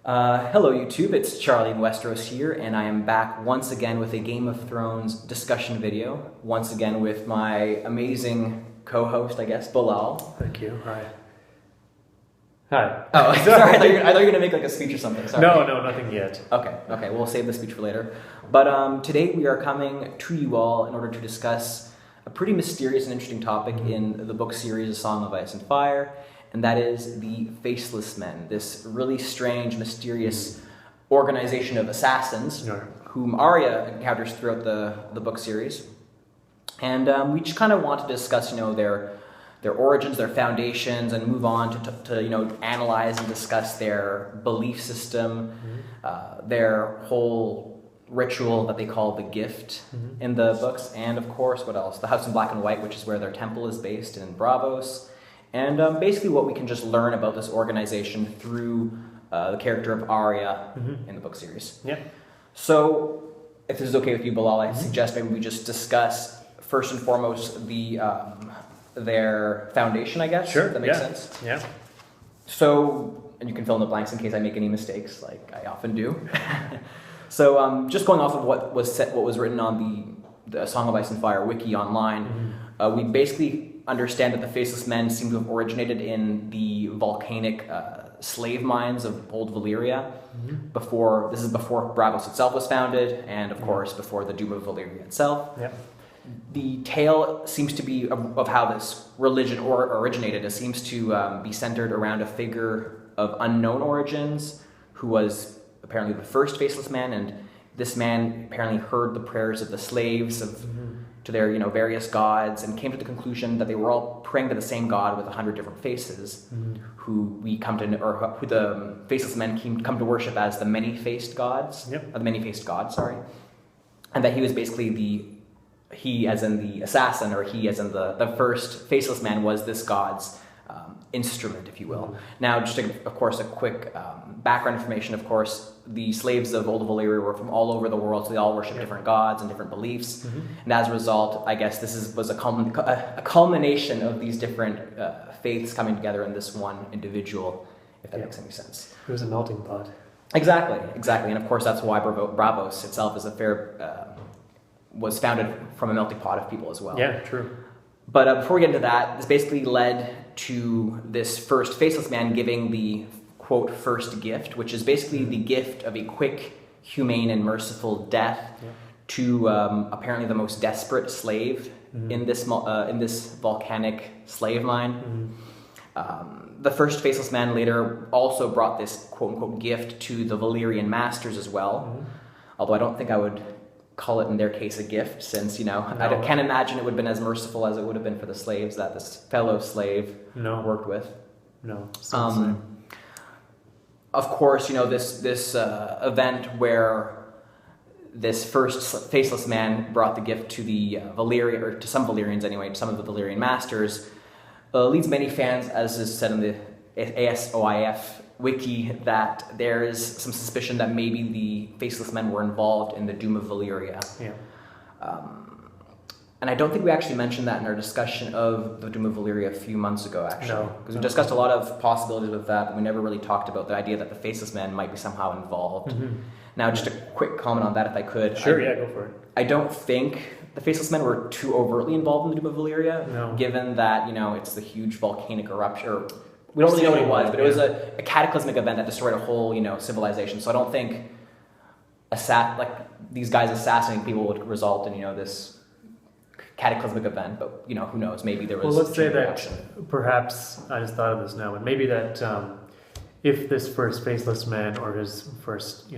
Hello YouTube, it's Charlie in Westeros here, and I am back once again with a Game of Thrones discussion video, once again with my amazing co-host, I guess, Bilal. Thank you. Hi. Hi. Oh, sorry, I thought you were going to make like a speech or something, sorry. No, nothing yet. Okay, we'll save the speech for later. But today we are coming to you all in order to discuss a pretty mysterious and interesting topic in the book series A Song of Ice and Fire, and that is the Faceless Men, this really strange, mysterious organization of assassins whom Arya encounters throughout the book series. And we just kind of want to discuss, their origins, their foundations, and move on to analyze and discuss their belief system, their whole ritual that they call the gift in the books, and of course, what else? The House in Black and White, which is where their temple is based in Braavos. And basically what we can just learn about this organization through the character of Arya in the book series. Yeah. So, if this is okay with you, Bilal, I suggest maybe we just discuss, first and foremost, their foundation, I guess. Sure. If that makes sense. Yeah. So, and you can fill in the blanks in case I make any mistakes, like I often do. So, just going off of what was written on the Song of Ice and Fire wiki online, we basically understand that the Faceless Men seem to have originated in the volcanic slave mines of Old Valyria. This is before Braavos itself was founded, and of course before the Doom of Valyria itself. Yeah. The tale seems to be of how this religion originated. It seems to be centered around a figure of unknown origins who was apparently the first Faceless Man, and this man apparently heard the prayers of the slaves to their various gods, and came to the conclusion that they were all praying to the same god with 100 different faces, who the Faceless Men come to worship as the many-faced gods. Yep. The many-faced god, sorry, and that he was basically he as in the assassin, or he as in the first Faceless Man was this god's instrument, if you will. Now, just of course a quick background information. Of course, the slaves of Old Valyria were from all over the world, so they all worship different gods and different beliefs. And as a result, I guess this was a culmination of these different faiths coming together in this one individual, if that makes any sense. It was a melting pot. Exactly. And of course, that's why Braavos itself was founded from a melting pot of people as well. Yeah, true. But before we get into that, this basically led to this first Faceless Man giving the, quote, first gift, which is basically the gift of a quick, humane, and merciful death to apparently the most desperate slave in this volcanic slave mine. The first Faceless Man later also brought this, quote-unquote, gift to the Valyrian masters as well, although I don't think I would call it in their case a gift, since I can't imagine it would have been as merciful as it would have been for the slaves that this fellow slave worked with. No. Of course, this event where this first Faceless Man brought the gift to the Valyrian, or to some Valyrians anyway, to some of the Valyrian masters, leads many fans, as is said in the ASoIaF wiki, that there is some suspicion that maybe the Faceless Men were involved in the Doom of Valyria. Yeah. And I don't think we actually mentioned that in our discussion of the Doom of Valyria a few months ago, actually. Because we discussed a lot of possibilities with that, but we never really talked about the idea that the Faceless Men might be somehow involved. Now, just a quick comment on that, if I could. Sure, go for it. I don't think the Faceless Men were too overtly involved in the Doom of Valyria, given that, it's the huge volcanic eruption, or we don't really know what it was, but it was a cataclysmic event that destroyed a whole, civilization. So I don't think these guys assassinating people would result in, this cataclysmic event. But who knows? Maybe there was. Well, let's say that perhaps I just thought of this now, but maybe that if this first Faceless Man or his first,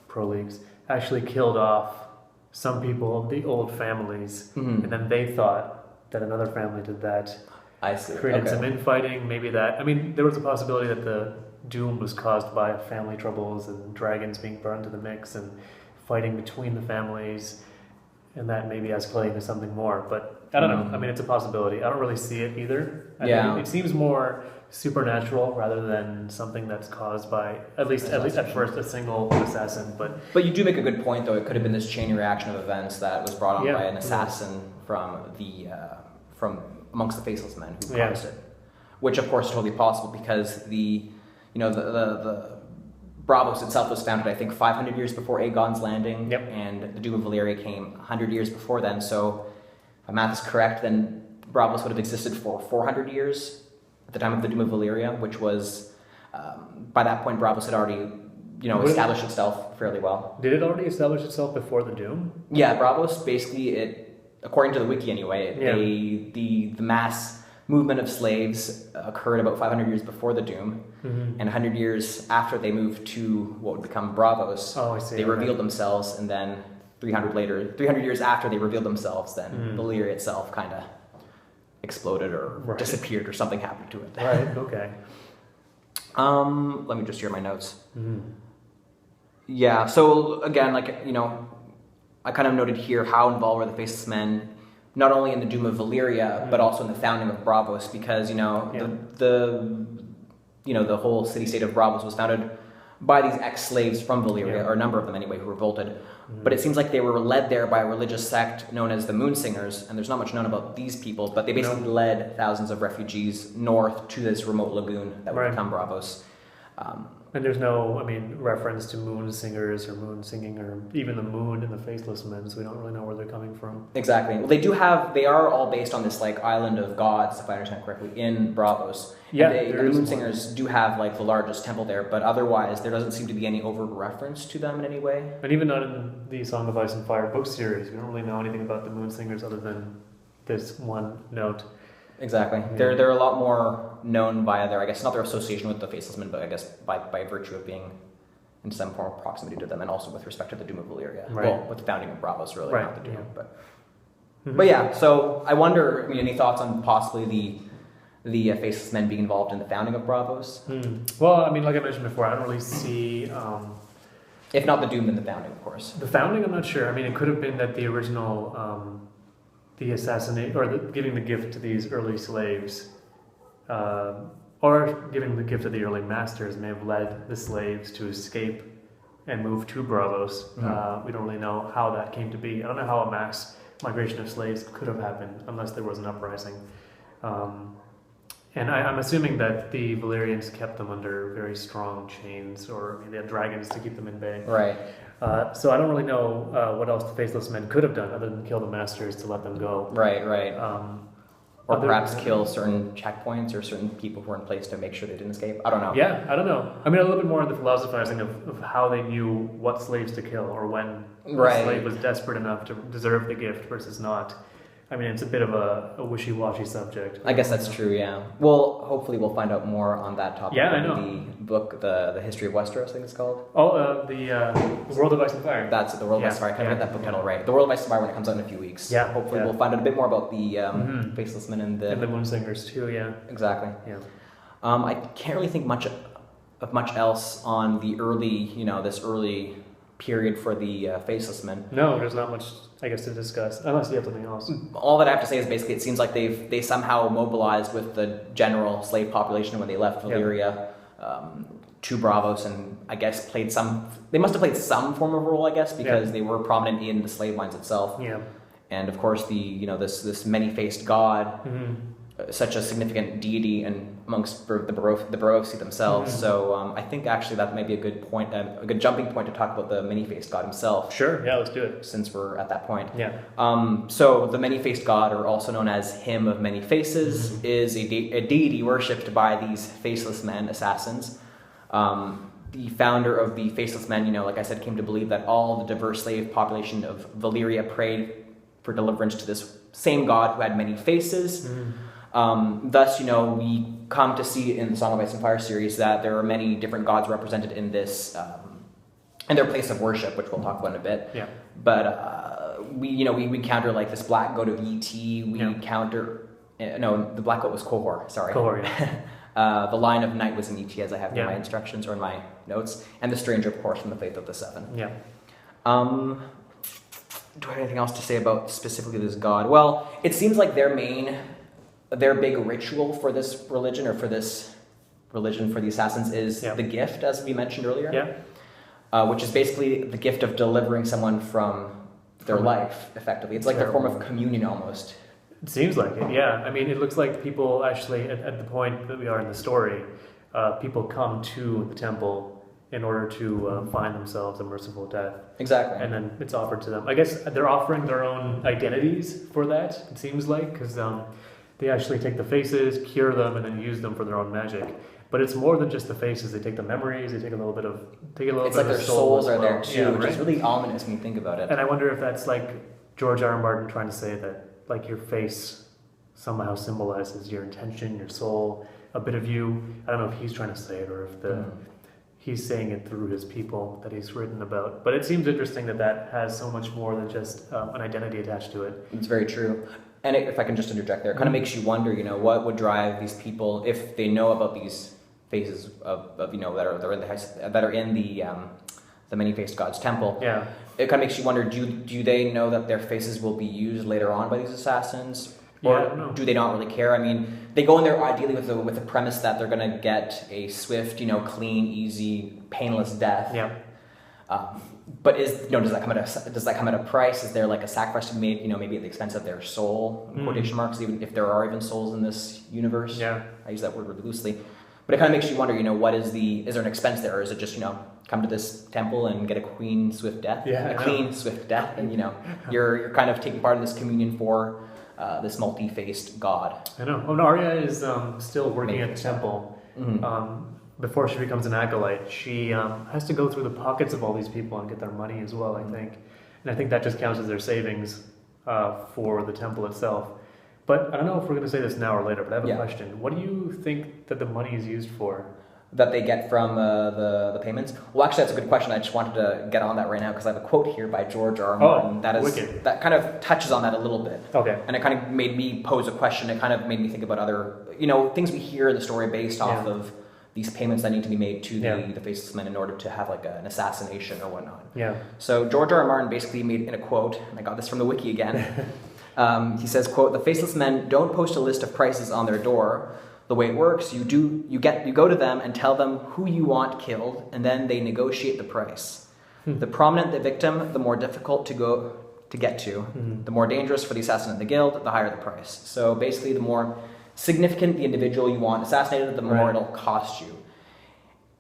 proleagues actually killed off some people of the old families, and then they thought that another family did that. I see. Created some infighting, maybe that. I mean, there was a possibility that the doom was caused by family troubles and dragons being brought into the mix and fighting between the families, and that maybe escalating to something more. But I don't know. I mean, it's a possibility. I don't really see it either. I think it seems more supernatural rather than something that's caused by, at least at first, a single assassin. But you do make a good point, though. It could have been this chain reaction of events that was brought on by an assassin from amongst the Faceless Men who caused it, which of course is totally possible because the Braavos itself was founded, I think, 500 years before Aegon's Landing, Yep. and the Doom of Valyria came 100 years before then. So, if my math is correct, then Braavos would have existed for 400 years at the time of the Doom of Valyria, which was, by that point, Braavos had already, established itself fairly well. Did it already establish itself before the Doom? Yeah, Braavos, basically, according to the wiki anyway, the mass movement of slaves occurred about 500 years before the Doom, and 100 years after they moved to what would become Braavos, they revealed themselves, and then 300 years after they revealed themselves, then Valyria itself kind of exploded or disappeared or something happened to it. Right, okay. Let me just hear my notes. Yeah, so again, I kind of noted here how involved were the Faceless Men, not only in the Doom of Valyria, but also in the founding of Braavos, because, the whole city-state of Braavos was founded by these ex-slaves from Valyria, or a number of them anyway, who revolted. But it seems like they were led there by a religious sect known as the Moonsingers, and there's not much known about these people, but they basically led thousands of refugees north to this remote lagoon that would become Braavos. And there's no, reference to moon singers or moon singing or even the moon in the Faceless Men, so we don't really know where they're coming from. Exactly. Well, they are all based on this island of gods, if I understand correctly, in Braavos. Yeah, the moon singers do have the largest temple there, but otherwise there doesn't seem to be any overt reference to them in any way. And even not in the Song of Ice and Fire book series, we don't really know anything about the moon singers other than this one note. Exactly. Yeah. They're a lot more known via their, I guess, not their association with the Faceless Men, but I guess by virtue of being in some form of proximity to them, and also with respect to the Doom of Valyria. Right. Well, with the founding of Braavos, really, not the Doom. Yeah. But yeah, so I wonder, any thoughts on possibly the Faceless Men being involved in the founding of Braavos? Well, like I mentioned before, I don't really see... if not the Doom, then the founding, of course. The founding, I'm not sure. It could have been that the original... the assassinate or giving the gift to these early slaves, or giving the gift to the early masters may have led the slaves to escape and move to Braavos. We don't really know how that came to be. I don't know how a mass migration of slaves could have happened unless there was an uprising. And I'm assuming that the Valyrians kept them under very strong chains, or they had dragons to keep them in bay. Right. So I don't really know what else the Faceless Men could have done other than kill the masters to let them go. Right. Or perhaps kill certain checkpoints or certain people who were in place to make sure they didn't escape. I don't know. Yeah, I don't know. A little bit more of the philosophizing of how they knew what slaves to kill or when a slave was desperate enough to deserve the gift versus not. It's a bit of a wishy-washy subject. I guess that's true, yeah. Well, hopefully we'll find out more on that topic in the book, the History of Westeros, I think it's called. The World of Ice and Fire. That's it, The World of Ice and Fire. I can't get that book title right. The World of Ice and Fire when it comes out in a few weeks. Yeah. Hopefully we'll find out a bit more about the Faceless Men and the Moon Singers too, yeah. Exactly. Yeah. I can't really think much else on the early, this early period for the Faceless Men. No, there's not much, I guess, to discuss, unless you have something else. All that I have to say is basically it seems like they somehow mobilized with the general slave population when they left Valyria to Braavos, and I guess they must have played some form of role, I guess, because they were prominent in the slave lines itself. Yeah. And of course this many-faced god, such a significant deity and amongst the Braavosi themselves. So I think actually that may be a good point, a good jumping point to talk about the many-faced god himself. Sure, yeah, let's do it. Since we're at that point. Yeah. So the many-faced god, or also known as Him of Many Faces, is a deity worshipped by these Faceless Men, assassins. The founder of the Faceless Men, like I said, came to believe that all the diverse slave population of Valyria prayed for deliverance to this same god who had many faces. Thus, we come to see in the Song of Ice and Fire series that there are many different gods represented in this, in their place of worship, which we'll talk about in a bit. Yeah. But we counter this black goat of Et. We counter the black goat was Qohor. Sorry. Qohor, yeah. The Lion of Night was in Et, as I have in my instructions or in my notes, and the Stranger, of course, from the Faith of the Seven. Yeah. Do I have anything else to say about specifically this god? Well, it seems like their big ritual for this religion, or for this religion for the assassins, is the gift, as we mentioned earlier. Yeah. Which is basically the gift of delivering someone from their life, effectively. It's like a form of communion almost. It seems like it, yeah. It looks like people actually, at the point that we are in the story, people come to the temple in order to find themselves a merciful death. Exactly. And then it's offered to them. I guess they're offering their own identities for that, it seems like, because they actually take the faces, cure them, and then use them for their own magic. But it's more than just the faces. They take the memories. They take a little bit of. It's like their souls are there too, yeah, which right? is really ominous when you think about it. And I wonder if that's like George R. R. Martin trying to say that, like, your face somehow symbolizes your intention, your soul, a bit of you. I don't know if he's trying to say it or if he's saying it through his people that he's written about. But it seems interesting that has so much more than just an identity attached to it. It's very true. And if I can just interject there, it kind of makes you wonder, what would drive these people if they know about these faces of that are in the many-faced God's temple. Yeah. It kind of makes you wonder: do they know that their faces will be used later on by these assassins, or I don't know. do they not really care? I mean, they go in there ideally with the premise that they're going to get a swift, clean, easy, painless death. Yeah. But does that come at a price? Is there like a sacrifice to be made? Maybe at the expense of their soul, in quotation marks, even if there are even souls in this universe. Yeah. I use that word really loosely, but it kind of makes you wonder. Is there an expense there, or is it just come to this temple and get a clean, swift death? Yeah, a clean, swift death, and you're kind of taking part in this communion for this multi-faced God. I know. Oh, no, Arya is still working at the temple. Mm-hmm. Before she becomes an acolyte, she has to go through the pockets of all these people and get their money as well, I think. And I think that just counts as their savings for the temple itself. But I don't know if we're going to say this now or later, but I have a question. What do you think that the money is used for? That they get from the payments? Well, actually, that's a good question. I just wanted to get on that right now because I have a quote here by George R. R. Martin that kind of touches on that a little bit. Okay. And it kind of made me pose a question. It kind of made me think about other, things we hear in the story based off of these payments that need to be made to the Faceless Men in order to have like an assassination or whatnot. Yeah. So George R. R. Martin basically made in a quote, and I got this from the wiki again. He says, quote, "The Faceless Men don't post a list of prices on their door. The way it works, you go to them and tell them who you want killed, and then they negotiate the price. The prominent the victim, the more difficult to get to. The more dangerous for the assassin and the guild, the higher the price. So basically, the more significant the individual you want assassinated, the more it'll cost you.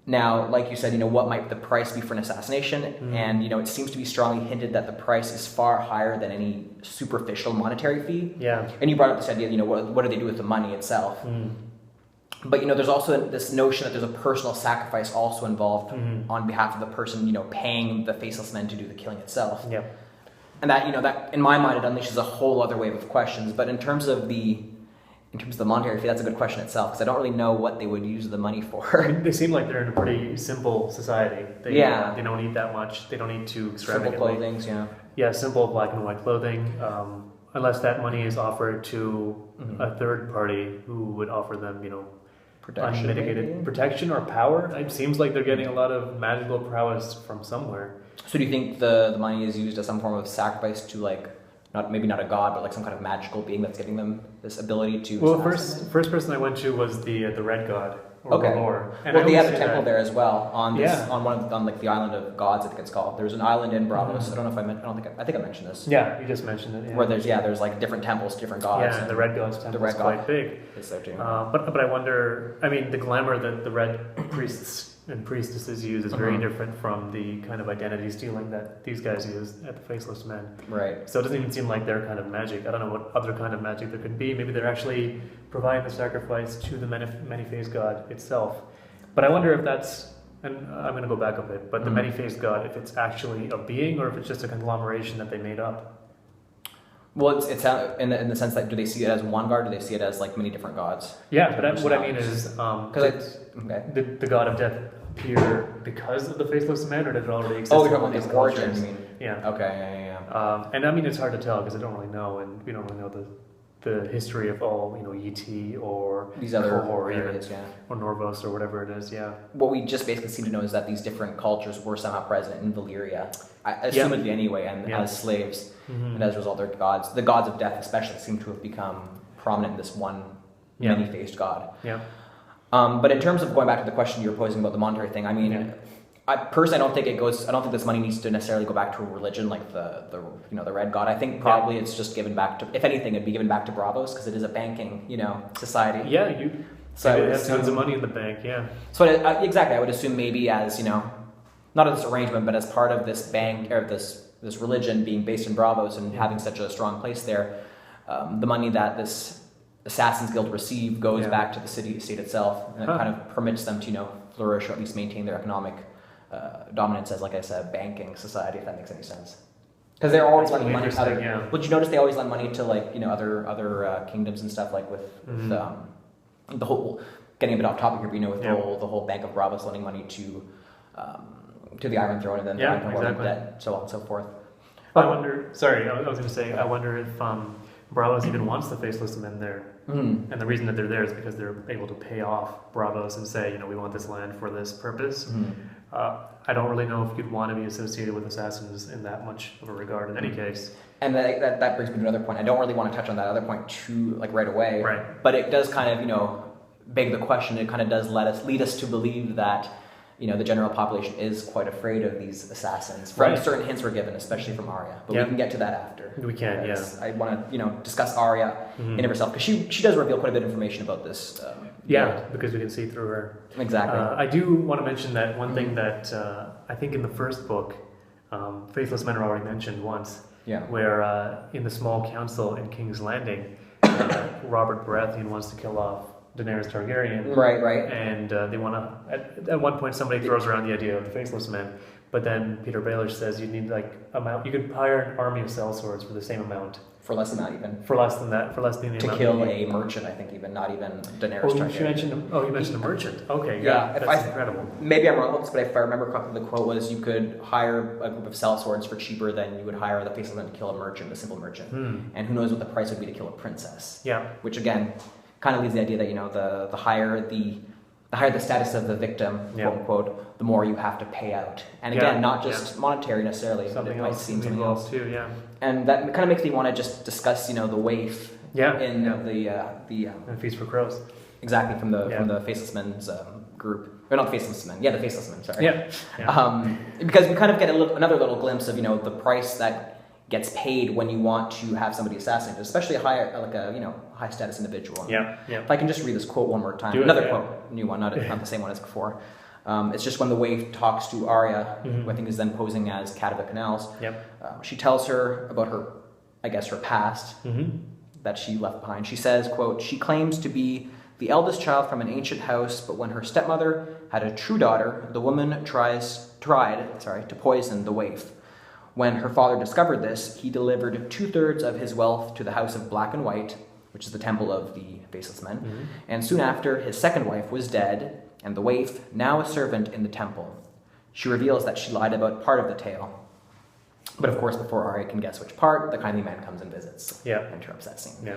Now, like you said, what might the price be for an assassination? And, it seems to be strongly hinted that the price is far higher than any superficial monetary fee. Yeah. And you brought up this idea, what do they do with the money itself? But, there's also this notion that there's a personal sacrifice also involved on behalf of the person, paying the Faceless Men to do the killing itself. Yeah. And that, that in my mind, it unleashes a whole other wave of questions. But in terms of the monetary fee, that's a good question itself, because I don't really know what they would use the money for. They seem like they're in a pretty simple society. They don't eat that much. They don't eat too extravagantly. Simple clothing, Yeah, simple black and white clothing. Unless that money is offered to a third party who would offer them, protection, unmitigated protection or power. It seems like they're getting a lot of magical prowess from somewhere. So do you think the money is used as some form of sacrifice to maybe not a god, but like some kind of magical being that's giving them this ability to? Well, first person I went to was the red god. Or Lore. And they have a temple there as well on the island of gods, I think it's called. There's an island in Bravos. I don't know if I think I mentioned this. Yeah, you just mentioned it. Yeah. Where there's like different temples, different gods. Yeah, and the red god's temple is quite big. It's so too. But I wonder. I mean, the glamour that the red priests and priestesses use is very different from the kind of identity stealing that these guys use at the Faceless Men. Right. So it doesn't even seem like their kind of magic. I don't know what other kind of magic there could be. Maybe they're actually providing the sacrifice to the many-faced god itself. But I wonder if that's, and I'm going to go back a bit, but the many-faced god, if it's actually a being or if it's just a conglomeration that they made up. Well, it's in the sense that do they see it as one god, or do they see it as like many different gods? Yeah, but what I mean is, did the god of death appear because of the Faceless Men, or did it already exist? Oh, you're talking about the origin, you mean? Yeah. Okay, yeah. And I mean, it's hard to tell because I don't really know, and we don't really know the history of all, ET or these other or areas, or Norvos or whatever it is, yeah. What we just basically seem to know is that these different cultures were somehow present in Valyria, assumedly anyway, and as slaves, and as a result, their gods, the gods of death especially, seem to have become prominent in this one many-faced god. Yeah. But in terms of going back to the question you were posing about the monetary thing, I mean, I personally don't think this money needs to necessarily go back to a religion like the red god. I think probably it's just given back to, if anything, it'd be given back to Bravos because it is a banking, society. Yeah, they have tons of money in the bank. Yeah. So exactly, I would assume maybe as not as this arrangement, but as part of this bank or this religion being based in Bravos and having such a strong place there, the money that this Assassins Guild receive goes back to the state itself, and it kind of permits them to flourish or at least maintain their economic dominance as, like I said, banking society, if that makes any sense. Because they're always lending money to other. Would you notice they always lend money to other kingdoms and stuff, like with the whole, getting a bit off topic here, but with the whole Bank of Bravos lending money to the Iron Throne, and then the Iron Throne debt, so on and so forth. I wonder. Sorry, I was going to say. I wonder if Bravos even wants the Faceless Men there, and the reason that they're there is because they're able to pay off Bravos and say, we want this land for this purpose. I don't really know if you'd want to be associated with assassins in that much of a regard. In any case. And that brings me to another point. I don't really want to touch on that other point right away. Right. But it does kind of beg the question. It kind of does lead us to believe that the general population is quite afraid of these assassins. Certain hints were given, especially from Arya. But we can get to that after. We can, I want to discuss Arya in herself, because she does reveal quite a bit of information about this. Because we can see through her. Exactly. I do want to mention that one thing that I think in the first book, Faceless Men are already mentioned once. Yeah. Where in the small council in King's Landing, Robert Baratheon wants to kill off Daenerys Targaryen. Right. And they want to. At one point, somebody throws around the idea of the Faceless Men, but then Peter Baelish says you need you could hire an army of sellswords for the same amount. For less than that, even. For less than that. For less than the amount. To kill a merchant, I think, even not even Daenerys Targaryen. You mentioned a merchant. Okay, yeah, that's incredible. Maybe I'm wrong on this, but if I remember correctly, the quote was you could hire a group of sellswords for cheaper than you would hire the Faceless Men to kill a merchant, a simple merchant. And who knows what the price would be to kill a princess. Yeah. Which again, kind of leaves the idea that the higher the status of the victim, quote unquote, the more you have to pay out. And again, not just monetary necessarily. Something else too. Yeah. And that kind of makes me want to just discuss, the waif. In the Feast for Crows. Exactly, from the Faceless Men's group. Or not the Faceless Men. Yeah, the Faceless Men. Sorry. Yeah. Because we kind of get another little glimpse of the price that gets paid when you want to have somebody assassinated, especially a high status individual. Yeah. If I can just read this quote one more time. Quote, new one, not the same one as before. It's just when the waif talks to Arya, who I think is then posing as Cat of the Canals. She tells her about her past that she left behind. She says, quote, "She claims to be the eldest child from an ancient house, but when her stepmother had a true daughter, the woman tried to poison the waif. When her father discovered this, he delivered 2/3 of his wealth to the House of Black and White, which is the temple of the Faceless Men. And soon after, his second wife was dead, and the waif, now a servant in the temple. She reveals that she lied about part of the tale. But of course, before Arya can guess which part, the kindly man comes and visits. Interrupts that scene. Yeah.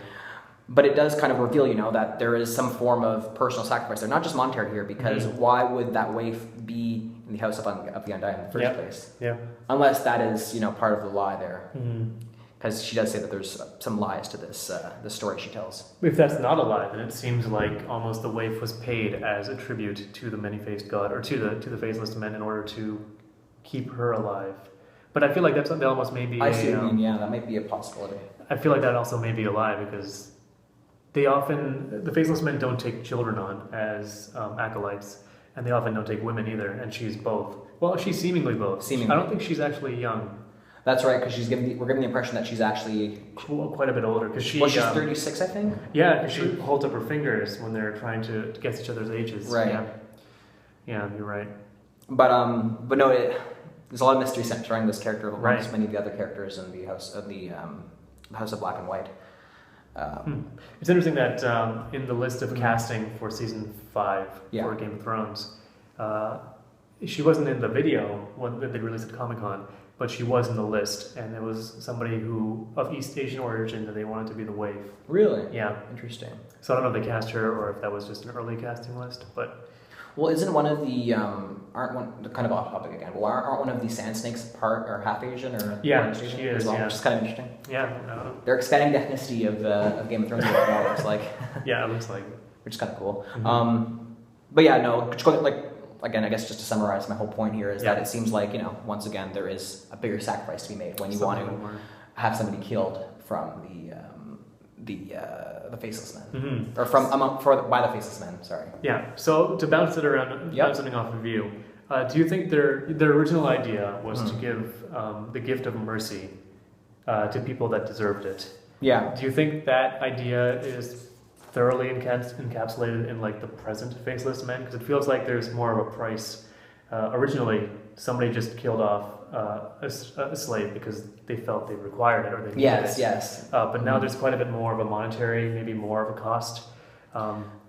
But it does kind of reveal, that there is some form of personal sacrifice there, not just monetary here, because why would that waif be in the House of the Undying in the first place? Yeah. Unless that is, part of the lie there. Because she does say that there's some lies to this story she tells. If that's not a lie, then it seems like almost the waif was paid as a tribute to the many-faced god, or to the Faceless Men, in order to keep her alive. But I feel like that almost may be. I see what you mean. Yeah, that might be a possibility. I feel like that also may be a lie, because the Faceless Men don't take children on as acolytes, and they often don't take women either, and she's both. Well, she's seemingly both. I don't think she's actually young. That's right, because we're giving the impression that she's actually quite a bit older. Because she's 36, I think. Yeah, because she holds up her fingers when they're trying to guess each other's ages. Right. Yeah, you're right. But no, there's a lot of mystery surrounding this character, amongst many of the other characters in the House of Black and White. It's interesting that in the list of casting for season 5 for Game of Thrones, she wasn't in the video that they released at Comic-Con, but she was in the list, and it was somebody of East Asian origin that they wanted to be the waif. Really? Yeah. Interesting. So I don't know if they cast her or if that was just an early casting list, but. Well, isn't one of the kind of off topic again? Well, aren't one of the Sand Snakes part or half Asian or Asian she is, which is kind of interesting. Yeah, they're expanding the ethnicity of Game of Thrones. It looks like. Yeah, it looks like. Which is kind of cool. But yeah, no. Again, I guess just to summarize my whole point here is that it seems like once again there is a bigger sacrifice to be made when you want to have somebody killed from the Faceless Men, or by the Faceless Men. Sorry. Yeah. So to bounce it around, bounce something off of you, Do you think their original idea was to give the gift of mercy to people that deserved it? Yeah. Do you think that idea is thoroughly encapsulated in like the present Faceless Men? Because it feels like there's more of a price. Originally, somebody just killed off a slave because they felt they required it or they needed it. Yes. But now there's quite a bit more of a monetary, maybe more of a cost.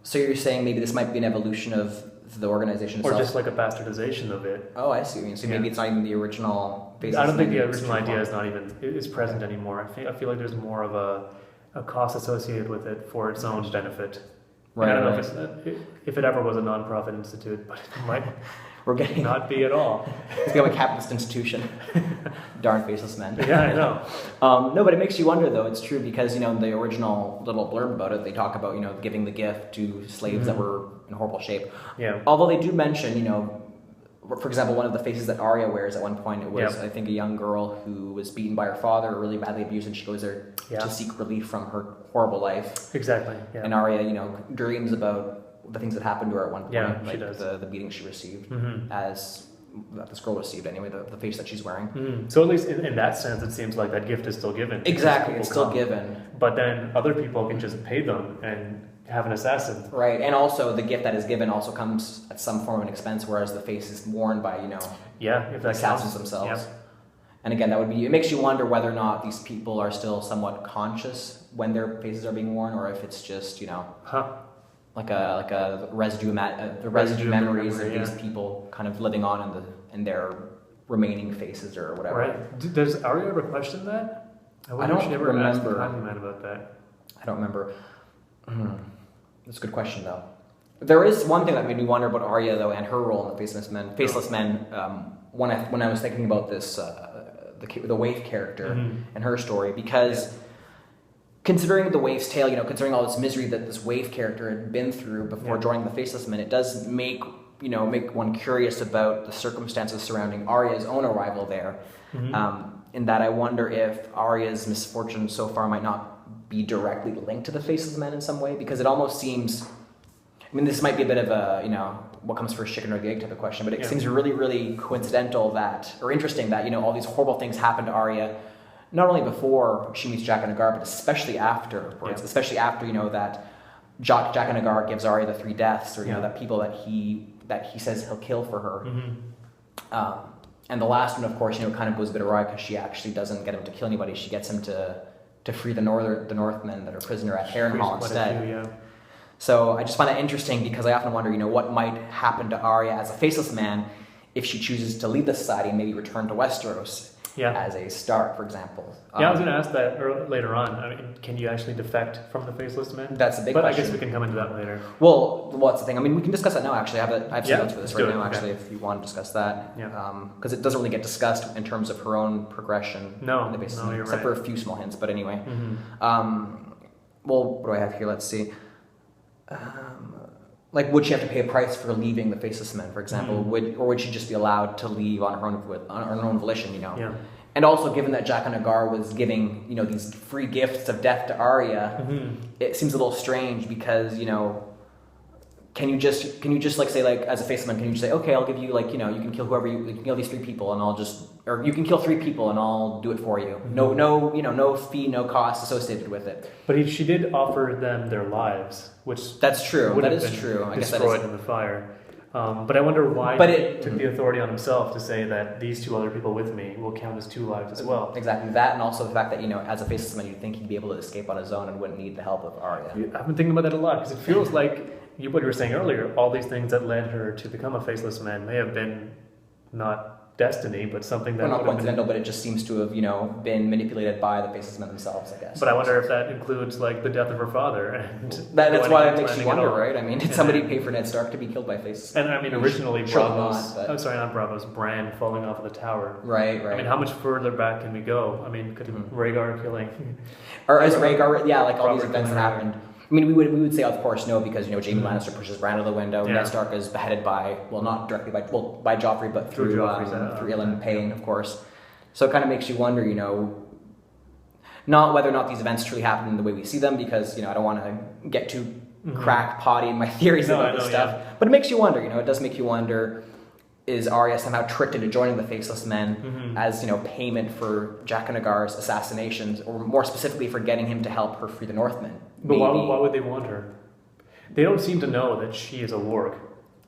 So you're saying maybe this might be an evolution of the organization itself? Or just like a bastardization of it. Oh, I see what you mean. So maybe it's not even the original basis. I don't think the original idea is present anymore. I feel like there's more of a cost associated with it for its own benefit. Right. I don't know if it ever was a non-profit institute, but it might not be at all. It's become a capitalist institution. Darn Faceless Men. Yeah, I know. No, but it makes you wonder, though. It's true because, the original little blurb about it, they talk about, giving the gift to slaves that were in horrible shape. Yeah. Although they do mention, for example, one of the faces that Arya wears at one point, it was, I think, a young girl who was beaten by her father or really badly abused, and she goes there to seek relief from her horrible life. Exactly. Yeah. And Arya, dreams about the things that happened to her at one point, she does. The beating she received, as that this girl received anyway, the face that she's wearing. So at least in that sense, it seems like that gift is still given. Exactly, it's still given. But then other people can just pay them and have an assassin. Right, and also the gift that is given also comes at some form of an expense, whereas the face is worn by, if the assassins themselves. And again, it makes you wonder whether or not these people are still somewhat conscious when their faces are being worn, or if it's just, like a residue, the residue memories of these people kind of living on in their remaining faces or whatever. Right. Does Arya ever question that? I don't if she ever asked the remember. Kindly Man about that. I don't remember. That's a good question, though. There is one thing that made me wonder about Arya, though, and her role in the Faceless Men. When I was thinking about this, the Waif character and her story, because considering the Waif's tale, considering all this misery that this Waif character had been through before joining the Faceless Men, it does make one curious about the circumstances surrounding Arya's own arrival there. In that I wonder if Arya's misfortune so far might not be directly linked to the Faceless Men in some way, because it almost seems, this might be a bit of a, what comes first, chicken or the egg type of question, but it seems really, really coincidental or interesting that, all these horrible things happen to Arya, not only before she meets Jaqen H'ghar, but especially afterwards, especially after, that Jaqen H'ghar gives Arya the 3 deaths, or, that people that he says he'll kill for her. And the last one, of course, kind of goes a bit awry because she actually doesn't get him to kill anybody. She gets him to free the Northmen that are prisoner at Harrenhal instead. So I just find that interesting because I often wonder, what might happen to Arya as a Faceless Man if she chooses to leave the society and maybe return to Westeros as a Stark, for example. I was going to ask that later on. Can you actually defect from the Faceless Men? That's a big question. But I guess we can come into that later. Well, that's the thing. We can discuss that now, actually. I have some notes for this right now, actually, okay. if you want to discuss that. Because it doesn't really get discussed in terms of her own progression. No, you're except right. For a few small hints, but anyway. Well, what do I have here? Let's see. Would she have to pay a price for leaving the Faceless Men, for example? Would she just be allowed to leave on her own volition, And also, given that Jaqen H'ghar was giving, these free gifts of death to Arya, it seems a little strange because, can you just like say, like, as a Faceless Man, can you just say, okay, I'll give you, like, you can kill whoever you can kill these 3 people and I'll just, or you can kill 3 people and I'll do it for you. No fee, no cost associated with it. But she did offer them their lives, which that's true. Would that have is been true. I guess destroyed in the fire. But I wonder why he took the authority on himself to say that these 2 other people with me will count as 2 lives as well. Exactly that, and also the fact that, as a Faceless Man, you'd think he'd be able to escape on his own and wouldn't need the help of Arya. I've been thinking about that a lot, because it feels like, what you were saying earlier, all these things that led her to become a Faceless Man may have been not destiny, but something that not coincidental, but it just seems to have, been manipulated by the Faceless Men themselves, I guess. But I wonder if that includes, like, the death of her father. And that's why it makes you wonder, right? Did somebody pay for Ned Stark to be killed by Faceless? And originally not Bran falling off of the tower. Right. How much further back can we go? Could Rhaegar killing... Or as Rhaegar, like all these events that happened. We would say, of course, no, because, Jaime Lannister pushes Bran out of the window. Ned Stark is beheaded by Joffrey, but through Ilyn Payne, of course. So it kind of makes you wonder, not whether or not these events truly happened the way we see them, because, I don't want to get too crackpotty in my theories about this stuff. But it makes you wonder, it does make you wonder is Arya somehow tricked into joining the Faceless Men as, payment for Jaqen assassinations, or more specifically for getting him to help her free the Northmen. But why would they want her? They don't seem to know that she is a warg.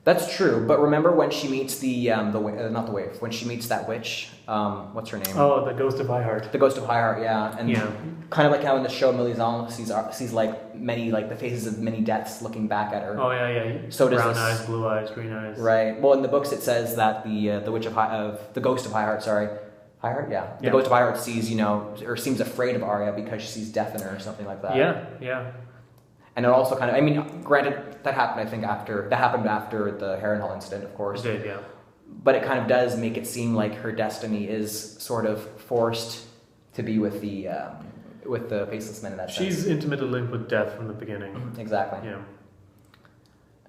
That's true, but remember when she meets not the waif, when she meets that witch, what's her name? Oh, the Ghost of Highheart. The Ghost of Highheart, yeah. And kind of like how in the show Melisande sees like many, like the faces of many deaths looking back at her. Oh yeah. So does brown eyes, blue eyes, green eyes. Right. Well, in the books it says that the Ghost of Highheart, Highheart, yeah. The Ghost of Highheart sees, or seems afraid of Arya because she sees death in her or something like that. Yeah. And it also kind of, granted, that happened after the Harrenhal incident, of course. It did, yeah. But it kind of does make it seem like her destiny is sort of forced to be with the Faceless Men in that sense. She's intimately linked with death from the beginning. Exactly. Yeah.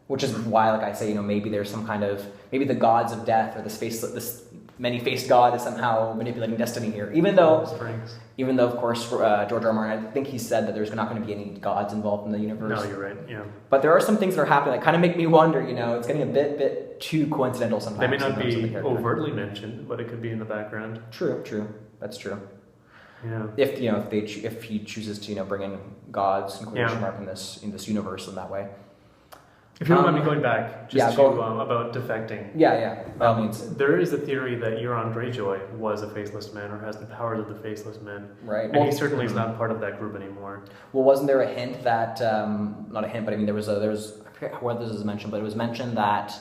Which is why, like I say, maybe there's some kind of, maybe the gods of death or this many-faced god is somehow manipulating destiny here. Even though, of course, George R. R. Martin, I think he said that there's not going to be any gods involved in the universe. No, you're right. Yeah. But there are some things that are happening that kind of make me wonder. It's getting a bit too coincidental sometimes. They may not be overtly mentioned, but it could be in the background. True. That's true. Yeah. If he chooses to bring in gods and quotation mark in this universe in that way. If you don't mind me going back, about defecting. Yeah, by all means. There is a theory that Euron Greyjoy was a Faceless Man, or has the powers of the Faceless Men. Right. And he certainly is not part of that group anymore. Well, wasn't there a hint that, not a hint, but I mean, there was, I forget whether this was mentioned, but it was mentioned that,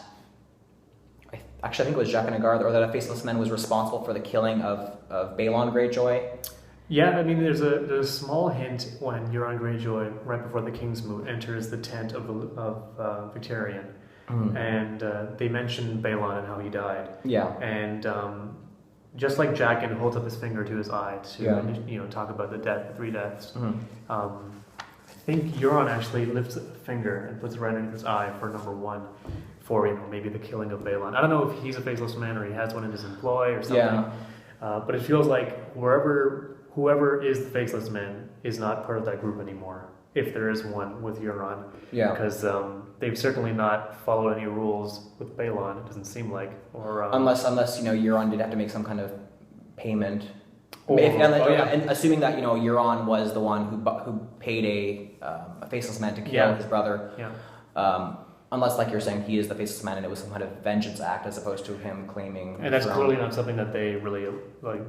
I think it was Jaqen, or that a Faceless Man was responsible for the killing of Balon Greyjoy. Yeah, I mean, there's a small hint when Euron Greyjoy, right before the Kingsmoot, enters the tent of Victarion, and they mention Balon and how he died. Yeah. And just like Jaqen holds up his finger to his eye to talk about the three deaths, I think Euron actually lifts a finger and puts it right under his eye for number one, for maybe the killing of Balon. I don't know if he's a Faceless Man or he has one in his employ or something. Yeah. But it feels like whoever is the Faceless Man is not part of that group anymore, if there is one with Euron. Yeah. Because they've certainly not followed any rules with Balon, it doesn't seem like. Or unless Euron did have to make some kind of payment. And assuming that Euron was the one who paid a Faceless Man to kill his brother. Yeah. Unless, like you're saying, he is the Faceless Man and it was some kind of vengeance act as opposed to him claiming. And that's clearly not something that they really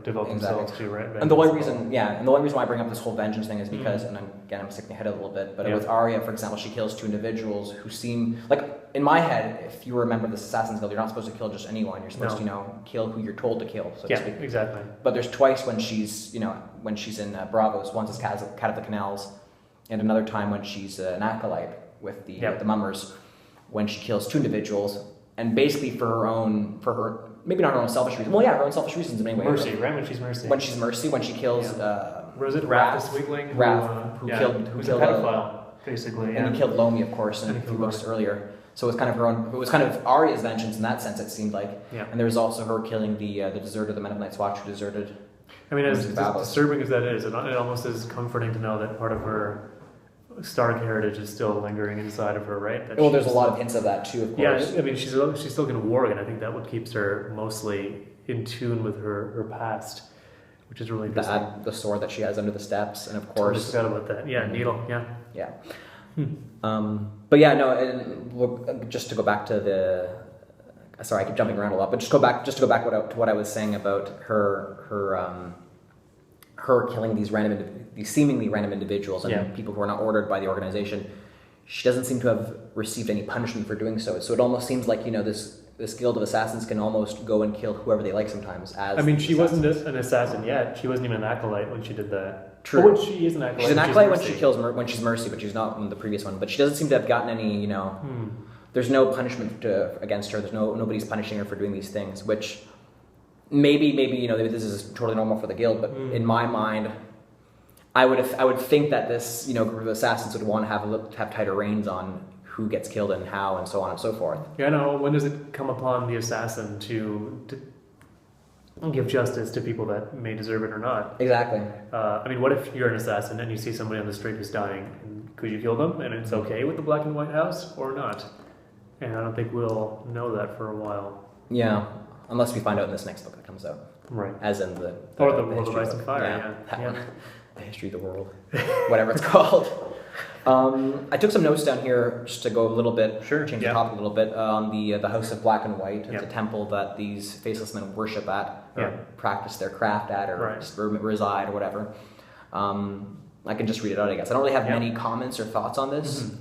devote themselves to, right? And the only reason why I bring up this whole vengeance thing is because, and again, I'm sticking ahead a little bit, but with Arya, for example, she kills two individuals who seem like, in my head, if you were a member of this Assassin's Guild, you're not supposed to kill just anyone. You're supposed to, kill who you're told to kill, so to speak. Yeah, exactly. But there's twice when she's, when she's in Bravos. Once as Cat of the Canals, and another time when she's an acolyte with the mummers, when she kills two individuals, and basically for her maybe not her own selfish reasons. Well, yeah, her own selfish reasons in many ways. Mercy, right? When she's Mercy. When she kills was it Raph the Sweetling? Who killed a pedophile, basically. Yeah. And he killed Lomi, of course, in a few books earlier. So it was kind of her own. It was kind of Arya's vengeance in that sense. It seemed like. Yeah. And there was also her killing the deserter, the Men of Night's Watch who deserted. I mean, as disturbing as that is, it almost is comforting to know that part of her Stark heritage is still lingering inside of her, right? That there's a lot of hints of that too, of course. Yeah, I mean, she's still going to warg, and I think that what keeps her mostly in tune with her past, which is really interesting. The sword that she has under the steps, and of course... I forgot about that. Yeah, needle, yeah. Yeah. But yeah, no, just to go back to the... Sorry, I keep jumping around a lot, but just to go back to what I was saying about her killing these seemingly random individuals and people who are not ordered by the organization. She doesn't seem to have received any punishment for doing so. So it almost seems like this guild of assassins can almost go and kill whoever they like sometimes. She wasn't an assassin yet. She wasn't even an acolyte when she did that. True. But she is an acolyte. She's an acolyte when she's Mercy, but she's not in the previous one. But she doesn't seem to have gotten any. There's no punishment against her. Nobody's punishing her for doing these things, which. Maybe this is totally normal for the guild, but in my mind, I would think that this group of assassins would want to have tighter reins on who gets killed and how and so on and so forth. Yeah, no. When does it come upon the assassin to give justice to people that may deserve it or not? Exactly. I mean, what if you're an assassin and you see somebody on the street who's dying? And could you kill them? And it's okay with the Black and White House or not? And I don't think we'll know that for a while. Yeah, unless we find out in this next book that comes out. Right. As in the World of Ice and book. Fire, That yeah. one. The history of the world. Whatever it's called. I took some notes down here just to go a little bit, change the topic a little bit, on the House of Black and White. It's a temple that these Faceless Men worship at, or practice their craft at, or reside, or whatever. I can just read it out, I guess. I don't really have many comments or thoughts on this.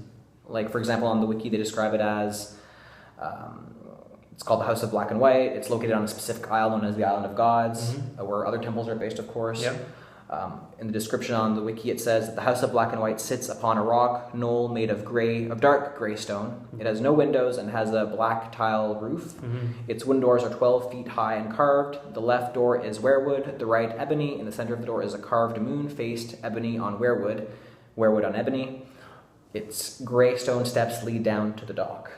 Like, for example, on the wiki, they describe it as, it's called the House of Black and White. It's located on a specific isle known as the Island of Gods, where other temples are based, of course. In the description on the wiki, it says that the House of Black and White sits upon a rock knoll made of dark gray stone. It has no windows and has a black tile roof. Its wooden doors are 12 feet high and carved. The left door is weirwood, the right ebony. In the center of the door is a carved moon faced ebony on weirwood on ebony. Its gray stone steps lead down to the dock.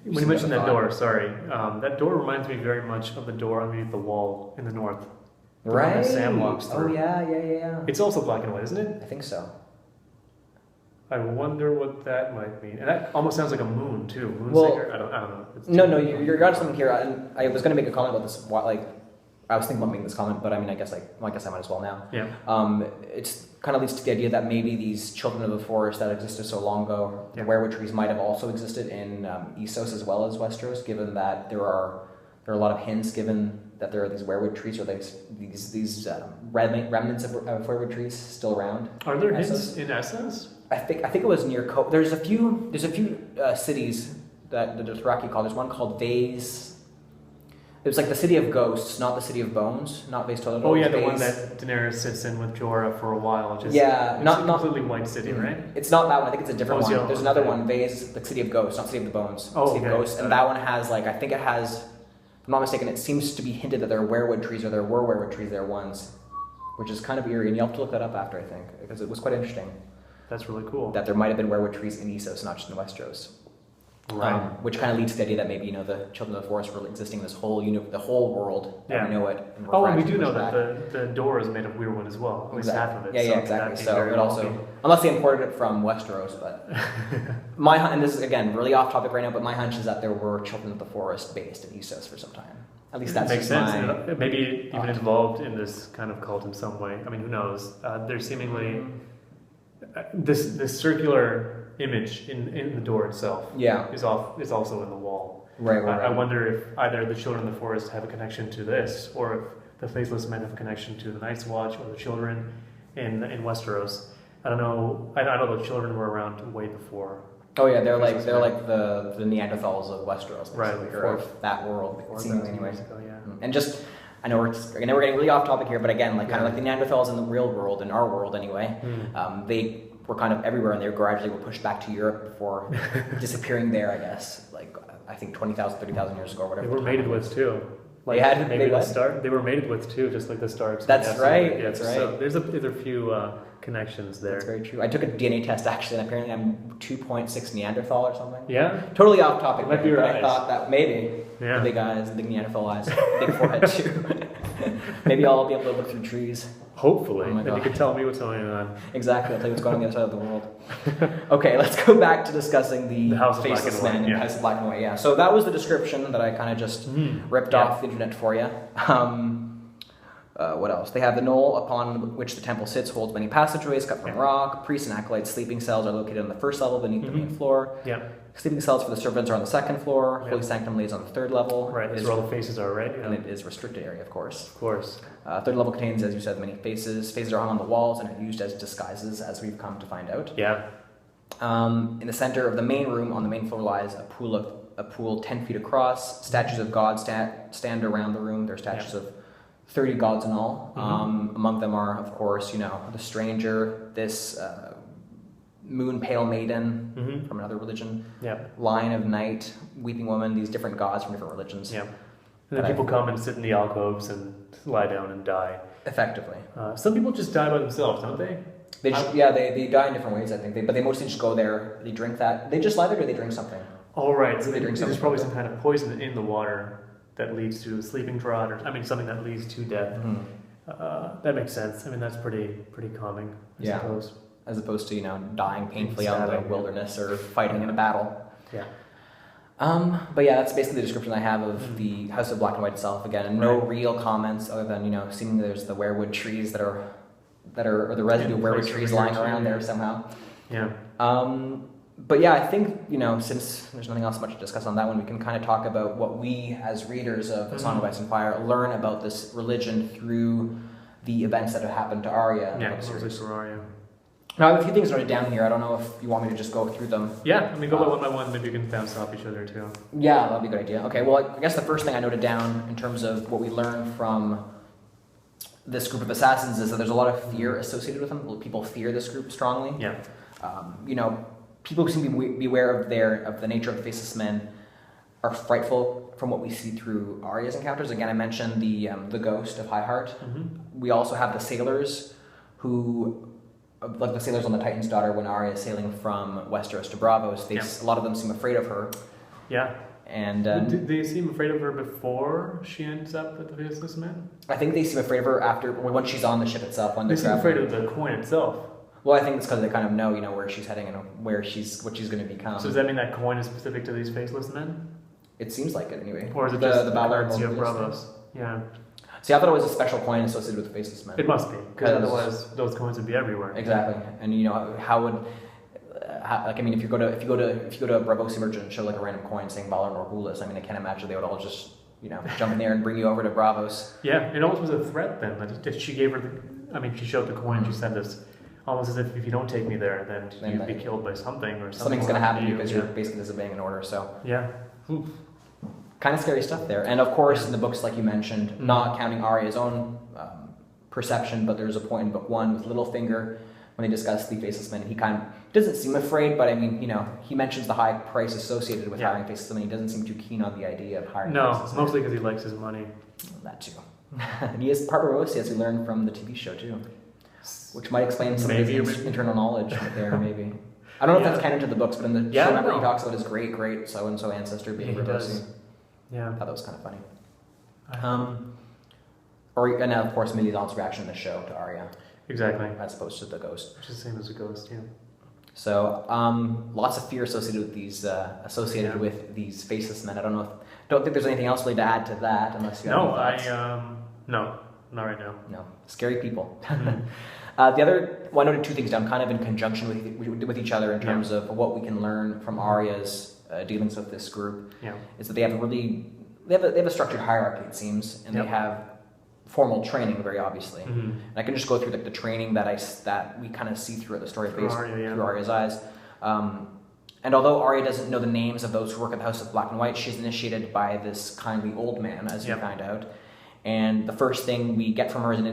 When you mentioned that door, that door reminds me very much of the door underneath the wall in the north. Right. Sam walks through. Oh, yeah. It's also black and white, isn't it? I think so. I wonder what that might mean. And that almost sounds like a moon, too. Moonsinger? I don't know. No, you're onto something here. And I was going to make a comment about this. I was thinking about making this comment, but I mean, I guess I might as well now. Yeah. It's kind of leads to the idea that maybe these children of the forest that existed so long ago, the weirwood trees might have also existed in Essos as well as Westeros, given that there are a lot of hints given that there are these weirwood trees, or these remnants of weirwood trees still around. Are there hints in Essos? I think it was near. There's a few cities that the Dothraki call. There's one called Vase. It was like the city of ghosts, not the city of bones, not Vase Toilet. Oh yeah, the one that Daenerys sits in with Jorah for a while. Not completely white city, right? It's not that one. I think it's a different one. Yeah. There's another one, Vase, the city of ghosts, not city of the bones. Oh, city of ghosts, and that one has I think it has. If I'm not mistaken, it seems to be hinted that there are weirwood trees, or there were weirwood trees there once, which is kind of eerie, and you'll have to look that up after, I think, because it was quite interesting. That's really cool. That there might have been weirwood trees in Essos, not just in Westeros. Right. Which kind of leads to the idea that maybe the children of the forest were existing in this whole the whole world that we know it. And we do know that the door is made of weirwood as well. At least half of it. Yeah, exactly. So it also, unless they imported it from Westeros, but and this is again really off topic right now, but my hunch is that there were children of the forest based in Essos for some time. At least that makes sense. Maybe even involved in this kind of cult in some way. I mean, who knows? There's seemingly this circular image in the door itself is also in the wall. Right. I wonder if either the children of the forest have a connection to this, or if the Faceless Men have a connection to the Night's Watch or the children in Westeros. I don't know. I know the children were around way before. Oh yeah, they're like the Neanderthals of Westeros, right? Or of that world, seemingly anyway. And just, I know we're getting really off topic here, but again, kind of like the Neanderthals in the real world, in our world anyway, they were kind of everywhere, and they gradually were pushed back to Europe before disappearing there, I guess. I think 20,000, 30,000 years ago, or whatever. They were mated with too. They were mated with too, just like the Starks. That's right. That's right. So there's a few connections there. That's very true. I took a DNA test actually, and apparently I'm 2.6 Neanderthal or something. Yeah. Totally off topic. Might be right. I thought that maybe the big eyes, the big Neanderthal eyes, big forehead too. Maybe I'll be able to look through trees. Hopefully. And you can tell me what's going on. Exactly. I'll tell you what's going on the other side of the world. Okay, let's go back to discing the Faceless Men and House of Black and White. Yeah. So that was the description that I kind of just ripped off the internet for you. What else? They have the knoll upon which the temple sits holds many passageways cut from rock. Priests and acolytes' sleeping cells are located on the first level beneath the main floor. Yeah. Sleeping cells for the servants are on the second floor. Holy Sanctum lays on the third level. Right, that's where all the faces are, right? And it is restricted area, of course. Of course. Third level contains, as you said, many faces. Faces are hung on the walls and are used as disguises, as we've come to find out. Yeah. In the center of the main room, on the main floor, lies a pool 10 feet across. Statues of gods stand around the room. There are statues of 30 gods in all. Among them are, of course, the Stranger, this Moon Pale Maiden from another religion, Lion of Night, Weeping Woman, these different gods from different religions. Yeah. And then people come and sit in the alcoves and lie down and die. Effectively. Some people just die by themselves, don't they? They die in different ways, I think. But they mostly just go there, they drink that. They just lie there, or they drink something? Oh, right. So they drink something. There's probably some kind of poison in the water that leads to a sleeping draught, or something that leads to death. That makes sense. I mean, that's pretty calming, I suppose. As opposed to, dying painfully out in the wilderness or fighting in a battle. Yeah. But yeah, that's basically the description I have of the House of Black and White itself. Again, and no real comments other than, seemingly there's the weirwood trees that are or the residue of weirwood trees lying around there somehow. Yeah. But yeah, I think, since there's nothing else much to discuss on that one, we can kind of talk about what we, as readers of A Song of Ice and Fire, learn about this religion through the events that have happened to Arya. Yeah, mostly for Arya. Now, I have a few things noted down here. I don't know if you want me to just go through them. Yeah, go by one, maybe you can bounce off each other too. Yeah, that'd be a good idea. Okay, well, I guess the first thing I noted down in terms of what we learn from this group of assassins is that there's a lot of fear associated with them. People fear this group strongly. Yeah. People who seem to be aware of the nature of the Faceless Men are frightful from what we see through Arya's encounters. Again, I mentioned the ghost of Highheart. We also have the sailors who, like the sailors on the Titan's Daughter, when Arya is sailing from Westeros to Braavos, a lot of them seem afraid of her. Yeah. And did they seem afraid of her before she ends up with the Faceless Men? I think they seem afraid of her once she's on the ship itself. They seem afraid of the coin itself. Well, I think it's because they kind of know, where she's heading and what she's going to become. So does that mean that coin is specific to these Faceless Men? It seems like it anyway. Or is it just the Ballard currency of Braavos? Yeah. See, I thought it was a special coin associated with the Faceless Men. It must be, because otherwise those coins would be everywhere. Exactly, and how would, if you go to a Braavosi merchant and show like a random coin saying Valar Morghulis, I can't imagine they would all just jump in there and bring you over to Braavos. Yeah, it almost was a threat then. That she gave her she showed the coin. She said this almost as if you don't take me there, then you'd be killed by something or something. Something's going to happen to you because you're basically disobeying an order. So yeah. Kind of scary stuff there. And of course, in the books, like you mentioned, not counting Arya's own perception, but there's a point in book 1 with Littlefinger when they discuss the Faceless Men. He kind of doesn't seem afraid, but he mentions the high price associated with hiring Faceless Men. He doesn't seem too keen on the idea of hiring Faceless Men. No, mostly because he likes his money. That too. And he is part Braavosi, as we learned from the TV show too, which might explain some of his internal knowledge there, maybe. I don't know if that's canon to the books, but in the show, remember he talks about his great so-and-so ancestor being Braavosi. Yeah. I thought that was kind of funny. And now, of course, Milizant's reaction in the show to Arya. Exactly. As opposed to the ghost. Which is the same as a ghost, yeah. So, lots of fear associated with these Faceless Men. Don't think there's anything else really to add to that, unless you have any thoughts. No, not right now. No, scary people. I noted two things down, kind of in conjunction with each other in terms of what we can learn from Arya's dealings with this group. Yeah. Is that they have a structured hierarchy, it seems, and they have formal training, very obviously. And I can just go through the training that we kind of see throughout the story through Arya's eyes. And although Arya doesn't know the names of those who work at the House of Black and White, she's initiated by this kindly old man, as we find out. And the first thing we get from her is an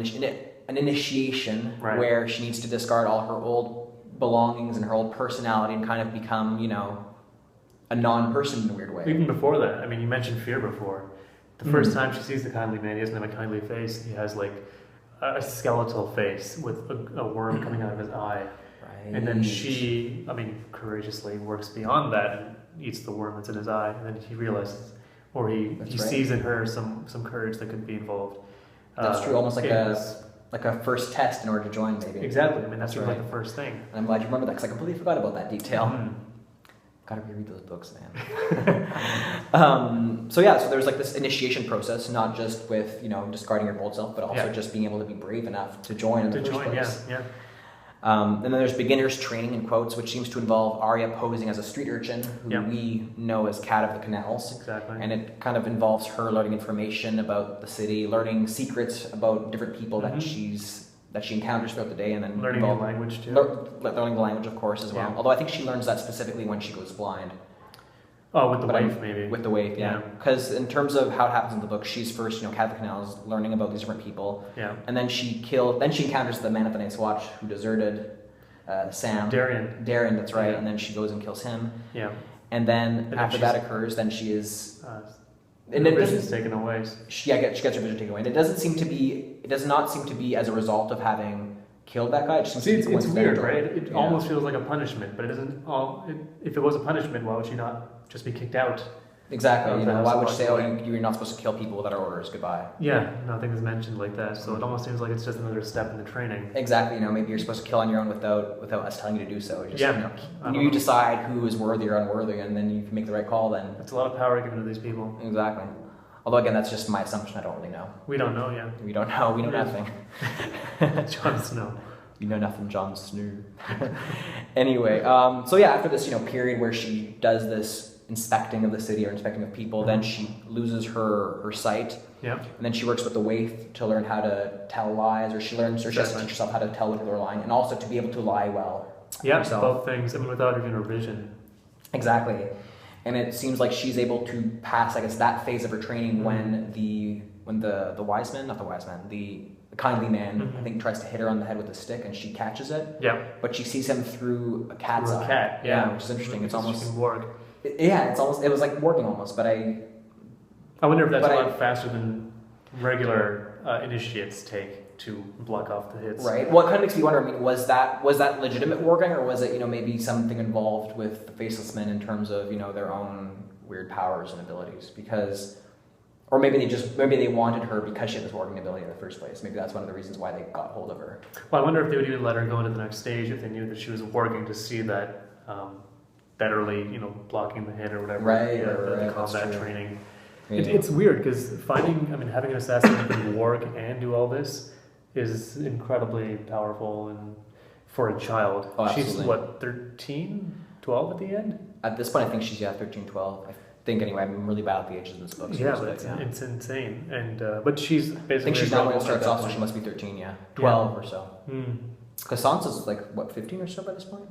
initiation where she needs to discard all her old belongings and her old personality and kind of become, a non-person in a weird way. Even before that, you mentioned fear before. The first time she sees the kindly man, he doesn't have a kindly face. He has like a skeletal face with a worm coming out of his eye. Right. And then she, courageously works beyond that and eats the worm that's in his eye. And then he realizes, or he sees in her some courage that could be involved. That's true, almost like a first test in order to join, maybe. Exactly. That's like the first thing. And I'm glad you remember that, because I completely forgot about that detail. Gotta reread those books, man. So there's like this initiation process, not just with discarding your bold self, but also just being able to be brave enough to join in the first place. And then there's beginner's training in quotes, which seems to involve Arya posing as a street urchin, who we know as Cat of the Canals. Exactly. And it kind of involves her learning information about the city, learning secrets about different people that she encounters throughout the day, and then learning the language too. Learning the language, of course, as well. Although I think she learns that specifically when she goes blind. Oh, with the waif, maybe. With the waif, yeah. Because in terms of how it happens in the book, she's first, Cat of the Canals, learning about these different people. Yeah. And then she encounters the man at the Night's Watch who deserted Sam. Darren, that's right. And then she goes and kills him. Yeah. And then after that occurs, then she is... and her vision's taken away. She gets her vision taken away. And it does not seem to be as a result of having killed that guy. It seems to be it's weird, right? It almost feels like a punishment, but it isn't. If it was a punishment, why would she not just be kicked out? Exactly. of the Why House would of you say, oh, Black and White. you're not supposed to kill people without our orders? Goodbye. Yeah, nothing is mentioned like that. So it almost seems like it's just another step in the training. Exactly. Maybe you're supposed to kill on your own without us telling you to do so. Just, I don't you know. decide who is worthy or unworthy, and then you can make the right call. Then It's a lot of power given to these people. exactly. Although again, that's just my assumption. I don't really know. We don't know, yeah. We don't know. We know Yeah. nothing. Jon Snow. You know nothing, Jon Snow. Anyway, so yeah, after this, period where she does this inspecting of the city or inspecting of people, then she loses her sight, Yeah. and then she works with the waif to learn how to tell lies, or she has to teach herself how to tell when people are lying, and also to be able to lie well. Yeah, herself. both things. I mean, without even her vision. Exactly, and it seems like she's able to pass, I guess, that phase of her training when the wise man, not the wise man, the kindly man, I think, tries to hit her on the head with a stick, and she catches it. Yeah. But she sees him through a cat's Through a eye. cat, yeah. Which is interesting. It's She almost can work. it was like working almost, but I wonder if that's But a lot faster than regular initiates take to block off the hits. right. Well, it kind of makes me wonder. I mean, was that legitimate working, or was it maybe something involved with the Faceless Men in terms of their own weird powers and abilities? Because, or maybe they wanted her because she had this working ability in the first place. Maybe that's one of the reasons why they got hold of her. Well, I wonder if they would even let her go into the next stage if they knew that she was working to see that that early, blocking the hit or whatever. Right, yeah, the right, combat that's true. training. Maybe. It's weird because having an assassin who can work and do all this is incredibly powerful, and for a child. Oh, She's absolutely. what, 13, 12 at the end? At this point, I think she's 13, 12. I think anyway. I'm really bad at the ages of this book. Yeah, but it's insane. And but she's basically. I think she's not when it at starts that off, so point. she must be 13. Yeah, 12 or so. Mm. Because Sansa's like what, 15 or so by this point?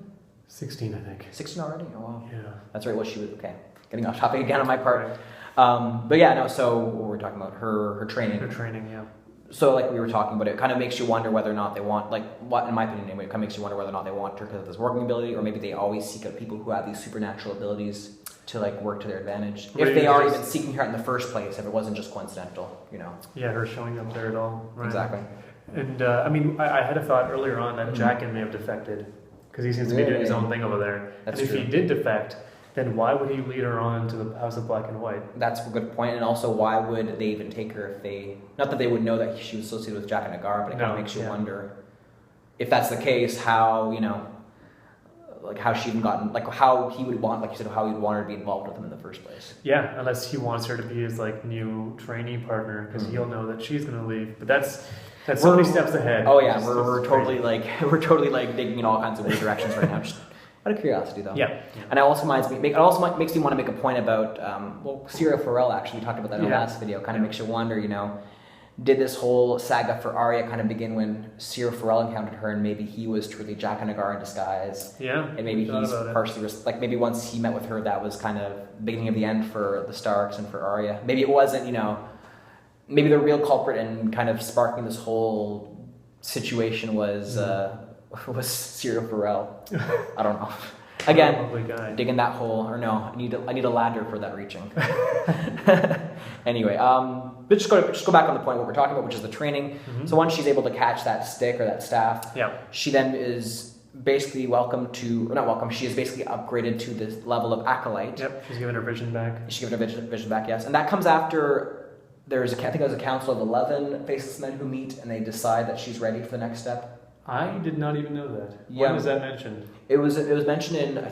16, I think. 16 already? Oh wow. Yeah. That's right. Well, she was okay. Getting off topic again on my part. Right. But yeah, no. So what we're talking about her training. Her training, yeah. So like we were talking about, it kind of makes you wonder whether or not they want, what in my opinion anyway, it kind of makes you wonder whether or not they want her because of this working ability, or maybe they always seek out people who have these supernatural abilities to work to their advantage. Right, If they are because- even seeking her out in the first place, if it wasn't just coincidental, Yeah, her showing up there at all. Right. Exactly. And I had a thought earlier on that Jaqen may have defected because he seems to be doing his own thing over there. That's and if true. he did defect, then why would he lead her on to the House of Black and White? That's a good point. And also, why would they even take her if they... Not that they would know that she was associated with Jack and Agar, but it kind of makes you wonder if that's the case, how, how she even gotten... how he would want, like you said, how he would want her to be involved with him in the first place. Yeah, unless he wants her to be his new trainee partner because he'll know that she's going to leave. But that's so many steps ahead. Oh yeah, It's we're just totally crazy. we're totally digging in all kinds of weird directions right now. Just out of curiosity, though. Yeah. And it also makes me want to make a point about Syria Farrell. Actually, we talked about that in the last video. Kind of makes you wonder, did this whole saga for Arya kind of begin when Syria Farrell encountered her, and maybe he was truly Jack and Agar in disguise? Yeah. And maybe he's partially maybe once he met with her, that was kind of the beginning of the end for the Starks and for Arya. Maybe it wasn't, maybe the real culprit and kind of sparking this whole situation was Syria Farrell. I don't know. Again, digging that hole, or no, I need a ladder for that reaching. Anyway, but just go back on the point what we're talking about, which is the training. Mm-hmm. So once she's able to catch that stick or that staff, she then is basically she is basically upgraded to this level of acolyte. Yep, she's given her vision back. She's given her vision back, yes. And that comes after I think there's a council of 11 Faceless Men who meet, and they decide that she's ready for the next step. I did not even know that. Yeah. When was that mentioned? It was mentioned in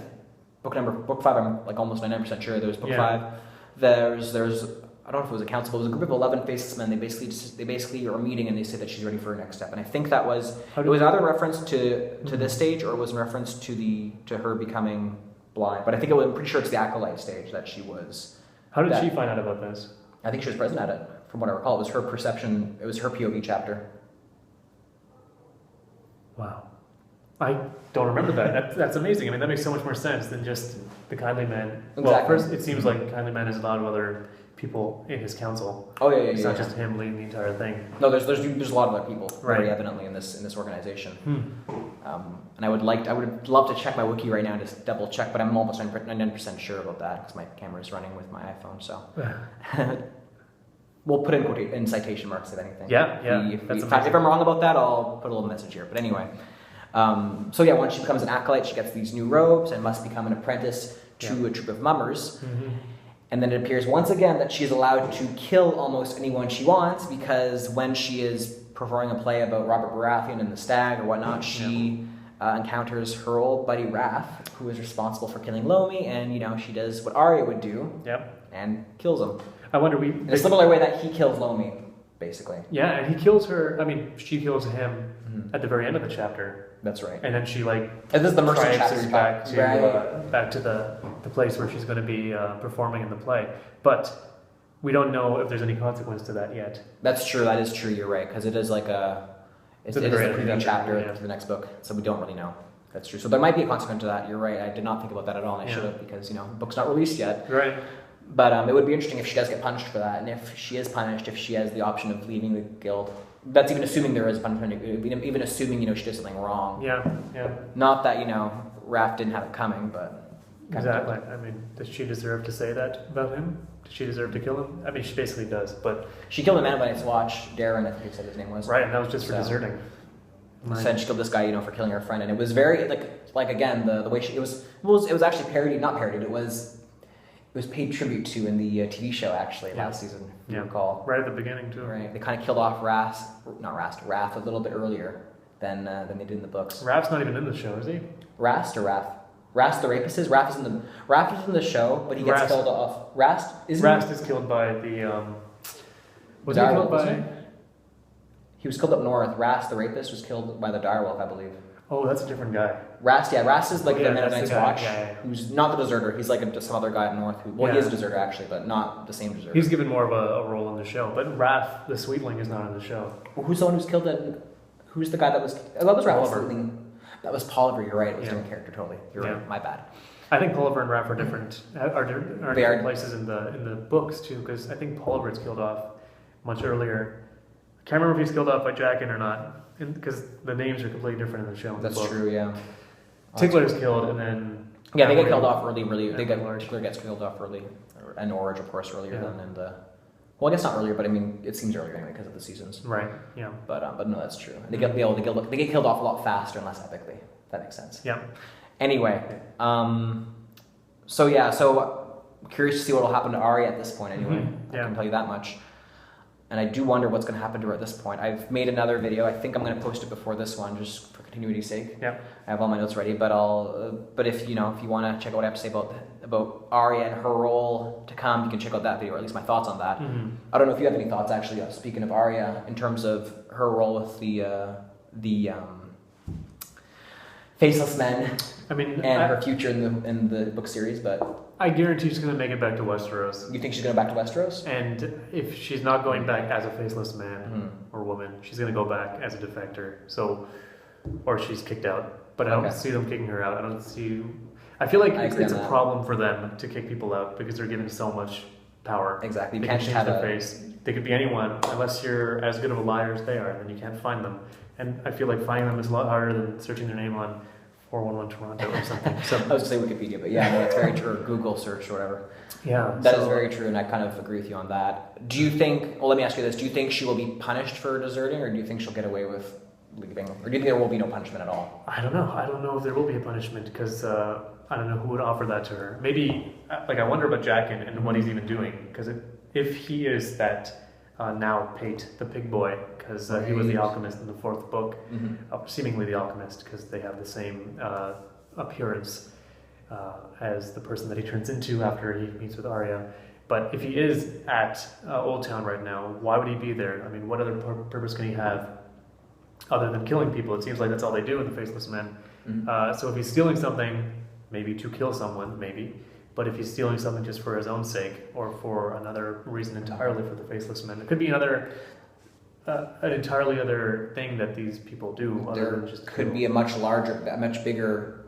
book 5. I'm almost 99% sure. There was book 5. There's I don't know if it was a council, but it was a group of 11 Faceless Men. They basically are meeting, and they say that she's ready for her next step. And I think that was either in reference to this stage, or it was in reference to her becoming blind. But I think I'm pretty sure it's the acolyte stage that she was. How did she find out about this? I think she was present at it, from what I recall. It was her perception. It was her POV chapter. Wow. I don't remember that. That's amazing. I mean, that makes so much more sense than just the kindly man. Exactly. Well, first, it seems like kindly man has a lot of other people in his council. Oh yeah, It's not just him leading the entire thing. No, there's a lot of other people very Right. evidently in this organization. And I would love to check my wiki right now and just double check, but I'm almost 99% sure about that because my camera is running with my iPhone. So we'll put in citation marks if anything. If I'm wrong about that, I'll put a little message here. But anyway, so yeah, once she becomes an acolyte, she gets these new robes and must become an apprentice to a troop of mummers. Mm-hmm. And then it appears once again that she is allowed to kill almost anyone she wants, because when she is performing a play about Robert Baratheon and the Stag or whatnot, she encounters her old buddy Raph, who is responsible for killing Lomi, and she does what Arya would do, and kills him. I wonder in a similar way that he kills Lomi, basically. Yeah, and he kills her. I mean, she kills him at the very end of the chapter. That's right. And then she and this is the Mercy chapter back to the place where she's going to be performing in the play. But we don't know if there's any consequence to that yet. That's true. That is true. You're right, because it is like it is the preview chapter to the next book, so we don't really know. That's true. So there might be a consequence to that. You're right. I did not think about that at all, and I should have, because the book's not released yet. Right. But it would be interesting if she does get punished for that, and if she is punished, if she has the option of leaving the guild. That's even assuming there is punishment. Even assuming she did something wrong. Yeah. Not that Raph didn't have it coming, but exactly. I mean, does she deserve to say that about him? Does she deserve to kill him? I mean, she basically does. But she killed a man by Night's Watch. Darren, I think you said his name was. Right, and that was just for deserting. Said she killed this guy, for killing her friend, and it was very like again the way it was actually parodied, not parodied. It was paid tribute to in the TV show actually last season, if you recall. Right at the beginning too. Right, they kind of killed off Raph a little bit earlier than they did in the books. Raph's not even in the show, is he? Rast or Raph? Rast the rapist is. Raph is in the show, but he gets killed off. Rast is killed by the. Was he killed by? He was killed up north. Rast the rapist was killed by the direwolf, I believe. Oh, that's a different guy. Rast is like the man of Night's Watch, who's not the deserter. He's like some other guy up north. He is a deserter actually, but not the same deserter. He's given more of a role in the show, but Raph, the Sweetling, is not in the show. Well, who's the one who's killed? Who's the guy that was? That was Raph Sweetling. That was Polliver. You're right. It was a different character totally. You're right. My bad. I think Polliver and Raph are different. Are different places in the books too, because I think Polliver is killed off much earlier. I can't remember if he's killed off by Jaqen or not, because the names are completely different in the show. That's true, yeah. Tickler's killed, and then they get killed off early. Tickler gets killed off early, and Orange, of course, earlier than in the. Well, I guess not earlier, but I mean, it seems earlier anyway because of the seasons. Right. Yeah. But no, that's true. They get killed off a lot faster and less epically. If that makes sense. Yeah. Anyway, so curious to see what will happen to Arya at this point. Anyway, I can tell you that much. And I do wonder what's going to happen to her at this point. I've made another video. I think I'm going to post it before this one, just for continuity's sake. Yeah. I have all my notes ready, but but if you want to check out what I have to say about Arya and her role to come, you can check out that video, or at least my thoughts on that. Mm-hmm. I don't know if you have any thoughts actually. Speaking of Arya, in terms of her role with the Faceless Men, her future in the book series, but. I guarantee she's going to make it back to Westeros. You think she's going back to Westeros? And if she's not going back as a faceless man or woman, she's going to go back as a defector. Or she's kicked out. But I don't see them kicking her out. I feel like it's a problem for them to kick people out because they're given so much power. Exactly. They can change their face. They could be anyone unless you're as good of a liar as they are. Then you can't find them. And I feel like finding them is a lot harder than searching their name on 411 Toronto or something. So I was going to say Wikipedia, but yeah, no, that's very true. Or Google search or whatever. Yeah. That is very true, and I kind of agree with you on that. Do you think, let me ask you this, do you think she will be punished for deserting, or do you think she'll get away with leaving? Or do you think there will be no punishment at all? I don't know. I don't know if there will be a punishment, because I don't know who would offer that to her. Maybe, I wonder about Jaqen and what he's even doing, because if he is that now Pate, the pig boy, because he was the alchemist in the fourth book, seemingly the alchemist, because they have the same appearance as the person that he turns into after he meets with Arya. But if he is at Old Town right now, why would he be there? I mean, what other purpose can he have other than killing people? It seems like that's all they do in the Faceless Men. So if he's stealing something, maybe to kill someone, maybe. But if he's stealing something just for his own sake, or for another reason entirely for the Faceless Men, it could be an entirely other thing that these people do. There could be a much bigger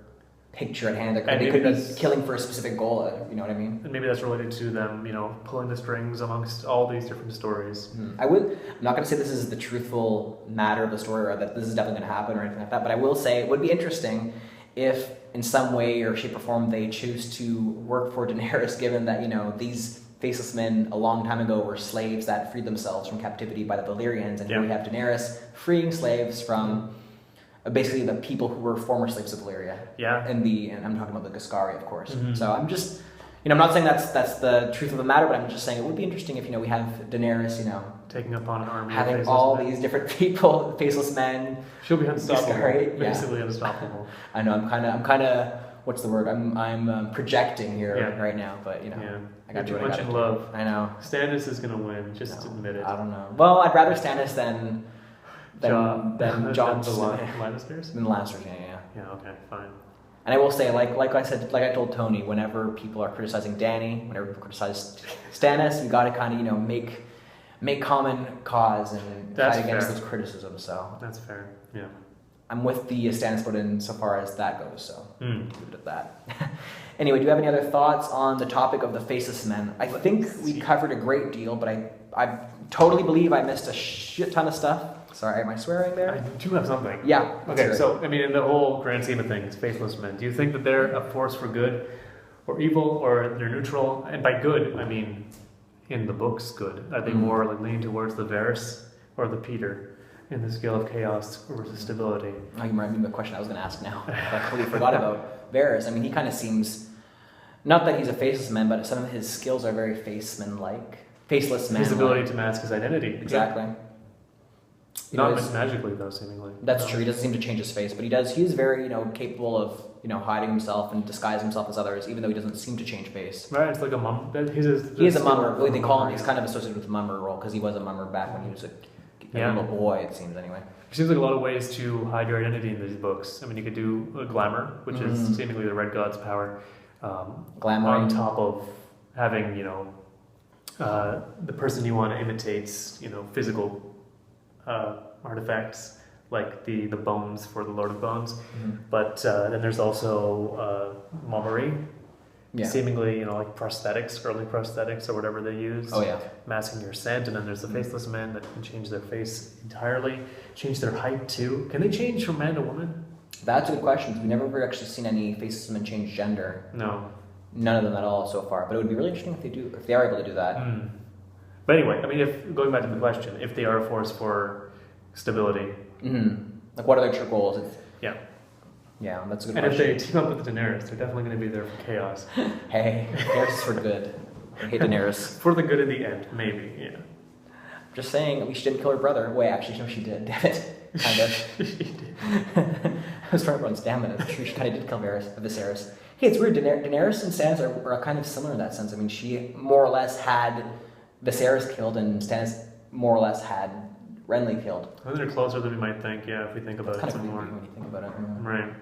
picture at hand. They could be killing for a specific goal. You know what I mean? And maybe that's related to them, pulling the strings amongst all these different stories. I'm not going to say this is the truthful matter of the story, or that this is definitely going to happen or anything like that. But I will say it would be interesting if in some way or shape or form they choose to work for Daenerys, given that, these Faceless Men a long time ago were slaves that freed themselves from captivity by the Valyrians, and here we have Daenerys freeing slaves from basically the people who were former slaves of Valyria. Yeah. And I'm talking about the Giscari, of course. So I'm just, I'm not saying that's the truth of the matter, but I'm just saying it would be interesting if we have Daenerys, Taking upon an army. having of all men. these different people, faceless men. She'll be unstoppable. Right? Basically unstoppable. I know. I'm kind of. What's the word? I'm projecting here right now, but I got too much in love. I know. Stannis is gonna win. Just admit it. I don't know. Well, I'd rather Stannis than Jon the Lannisters. Than the Lannisters. Yeah. Yeah. Okay. Fine. And I will say, like I said, like I told Tony, whenever people are criticizing Dany, whenever people criticize Stannis, we got to kind of make common cause and fight against those criticisms. So that's fair. Yeah. I'm with the Stannis vote in so far as that goes. So leave it at that. Anyway, do you have any other thoughts on the topic of the Faceless Men? I think we covered a great deal, but I totally believe I missed a shit ton of stuff. Sorry, am I swearing there? I do have something. Yeah. Okay, so, I mean, in the whole grand scheme of things, Faceless Men, do you think that they're a force for good or evil, or they're neutral? And by good, I mean, in the books, good. Are they more like leaning towards the Varys or the Peter in the scale of chaos versus stability? Oh, you remind me of the question I was going to ask now. I completely forgot about Varys. I mean, he kind of seems, not that he's a faceless man, but some of his skills are very faceless-man. His ability to mask his identity. Exactly. Not magically, though, seemingly. That's true. He doesn't seem to change his face, but he does. He is very, capable of, hiding himself and disguise himself as others, even though he doesn't seem to change face. Right. It's like a mum. He is a mummer. They call him. He's kind of associated with the mummer role because he was a mummer back when he was a little boy. It seems anyway. There seems like a lot of ways to hide your identity in these books. I mean, you could do a glamour, which is seemingly the Red God's power. Glamour on top of having, the person you want to imitate's, physical artifacts like the bones for the Lord of Bones. But then there's also mummery. Yeah. Seemingly, like prosthetics, early prosthetics or whatever they use. Oh, yeah. Masking your scent. And then there's the faceless men that can change their face entirely, change their height too. Can they change from man to woman? That's a good question. We've never actually seen any faceless men change gender. No. None of them at all so far. But it would be really interesting if they are able to do that. But anyway, I mean, going back to the question, if they are a force for stability. Like, what are their true goals? Yeah, that's a good question. And if they team up with Daenerys, they're definitely going to be there for chaos. Hey, Daenerys is for good. I hate Daenerys. For the good in the end, maybe, yeah. I'm just saying, at least she didn't kill her brother. Wait, actually, no, she did. Damn it. Kind of. She did. I was trying to run stamina. It's true, she kind of did kill Viserys. Hey, it's weird. Daenerys and Stannis are kind of similar in that sense. I mean, she more or less had Viserys killed, and Stannis more or less had Renly killed. I think they're closer than we might think, yeah, if we think about it some more. When you think about it. Right.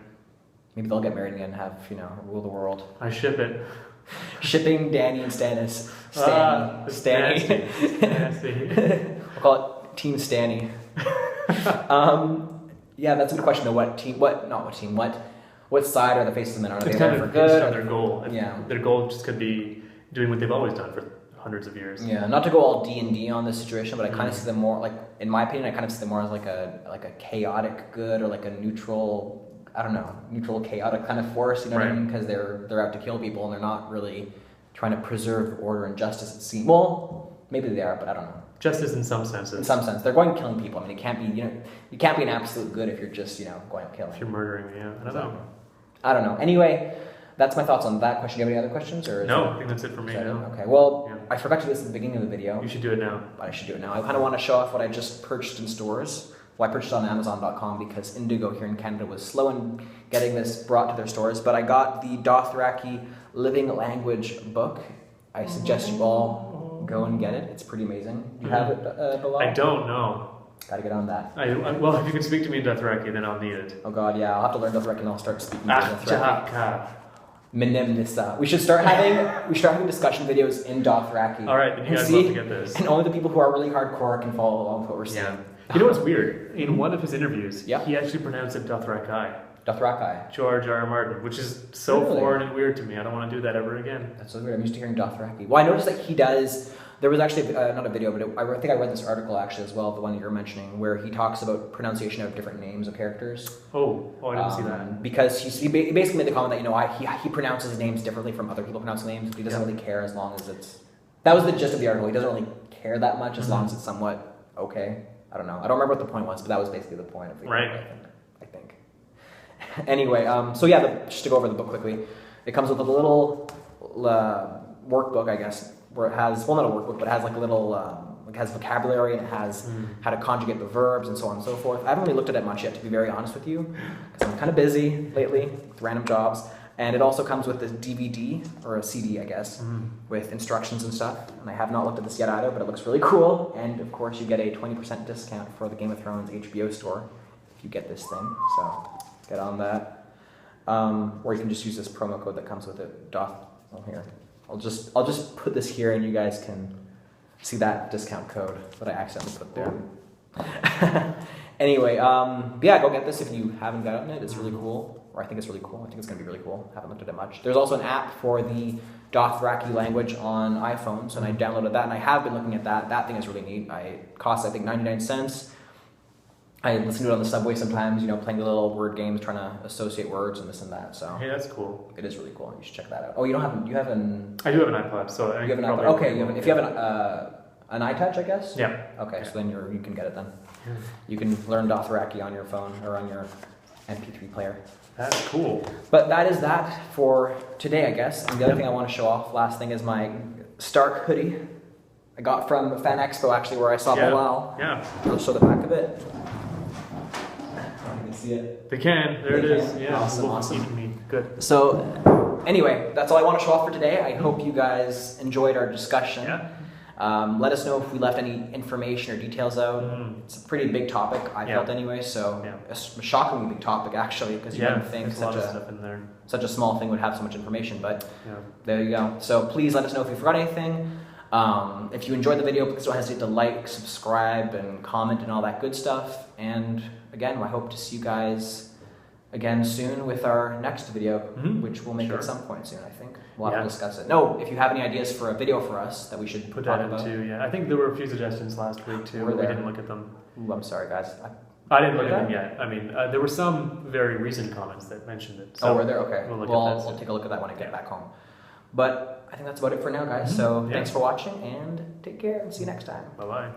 Maybe they'll get married again and have, rule the world. I ship it. Shipping Dany and Stannis. Stanny. Stanny. I'll call it Team Stanny. Yeah, that's a good question though. What side are the faceless men? Are they there for good? Or their goal. Yeah. Their goal just could be doing what they've always done for hundreds of years. Yeah, not to go all D&D on this situation, but I kind of see them more, like, in my opinion, I kind of see them more as like a chaotic good or like a neutral, chaotic kind of force, you know what I mean? Because they're out to kill people and they're not really trying to preserve order and justice, it seems. Well, maybe they are, but I don't know. Justice in some senses. In some sense. They're going killing people. I mean, it can't be, you can't be an absolute good if you're just, going to kill. If you're murdering, yeah. I don't know. Anyway, that's my thoughts on that question. Do you have any other questions? No, I think that's it for me now. Okay, well, I forgot to do this at the beginning of the video. You should do it now. But I should do it now. I kind of want to show off what I just purchased in stores. Well, I purchased on Amazon.com because Indigo here in Canada was slow in getting this brought to their stores. But I got the Dothraki Living Language book. I suggest you all go and get it. It's pretty amazing. You have it, Bilal? I don't know. Gotta get on that. Well, if you can speak to me in Dothraki, then I'll need it. Oh god, yeah. I'll have to learn Dothraki and I'll start speaking to Dothraki. Minim-nissa. We should start having discussion videos in Dothraki. All right, then you guys love to get this. And only the people who are really hardcore can follow along with what we're saying. Yeah. You know what's weird? In one of his interviews, he actually pronounced it Dothraki. Dothraki. George R. R. Martin, which is so foreign and weird to me. I don't want to do that ever again. That's so weird. I'm used to hearing Dothraki. Well, I noticed that he does. There was actually not a video, but I think I read this article actually as well, the one that you're mentioning, where he talks about pronunciation of different names of characters. Oh, I didn't see that. Because he basically made the comment that he pronounces names differently from other people pronounce names. But he doesn't really care as long as it's. That was the gist of the article. He doesn't really care that much as long as it's somewhat okay. I don't know. I don't remember what the point was, but that was basically the point of the article, I think. Anyway, so yeah, just to go over the book quickly, it comes with a little workbook, I guess, where it has, well, not a workbook, but it has like a little, like has vocabulary and it has how to conjugate the verbs and so on and so forth. I haven't really looked at it much yet, to be very honest with you, because I'm kind of busy lately with random jobs. And it also comes with this DVD, or a CD, I guess, with instructions and stuff. And I have not looked at this yet either, but it looks really cool. And of course, you get a 20% discount for the Game of Thrones HBO store if you get this thing. So get on that. Or you can just use this promo code that comes with it. Here. I'll just put this here, and you guys can see that discount code that I accidentally put there. Anyway, yeah, go get this if you haven't gotten it. It's really cool. Or I think it's really cool. I think it's going to be really cool. Haven't looked at it much. There's also an app for the Dothraki language on iPhones, and I downloaded that, and I have been looking at that. That thing is really neat. It costs, I think, 99 cents. I listen to it on the subway sometimes, you know, playing the little word games, trying to associate words and this and that. So hey, that's cool. It is really cool. You should check that out. Oh, you have an... I do have an iPod, so you have an iPod. Okay, if you have an iTouch, I guess? Yeah. Okay, yeah. so then you can get it then. Yeah. You can learn Dothraki on your phone or on your MP3 player. That's cool. But that is that for today, I guess. And the other thing I want to show off, last thing, is my Stark hoodie. I got from Fan Expo, actually, where I saw Bilal. Yeah. I'll show the back of it. You can see it. They can. There it is. Yeah. Awesome. Good. So, anyway, that's all I want to show off for today. I hope you guys enjoyed our discussion. Yeah. Let us know if we left any information or details out. It's a pretty big topic, I felt anyway, so a shockingly big topic actually, because you wouldn't think such a small thing would have so much information, but there you go. So please let us know if you forgot anything. If you enjoyed the video, please don't hesitate to like, subscribe, and comment and all that good stuff. And again, I hope to see you guys again soon with our next video, which we'll make at some point soon, I think. We'll have to discuss it. No, if you have any ideas for a video for us that we should put that into, I think there were a few suggestions last week too, but we didn't look at them. Ooh, I'm sorry, guys. I didn't look at them yet. I mean, there were some very recent comments that mentioned it. So were there? Okay. I'll take a look at that when I get back home. But I think that's about it for now, guys. So thanks for watching, and take care, and see you next time. Bye-bye.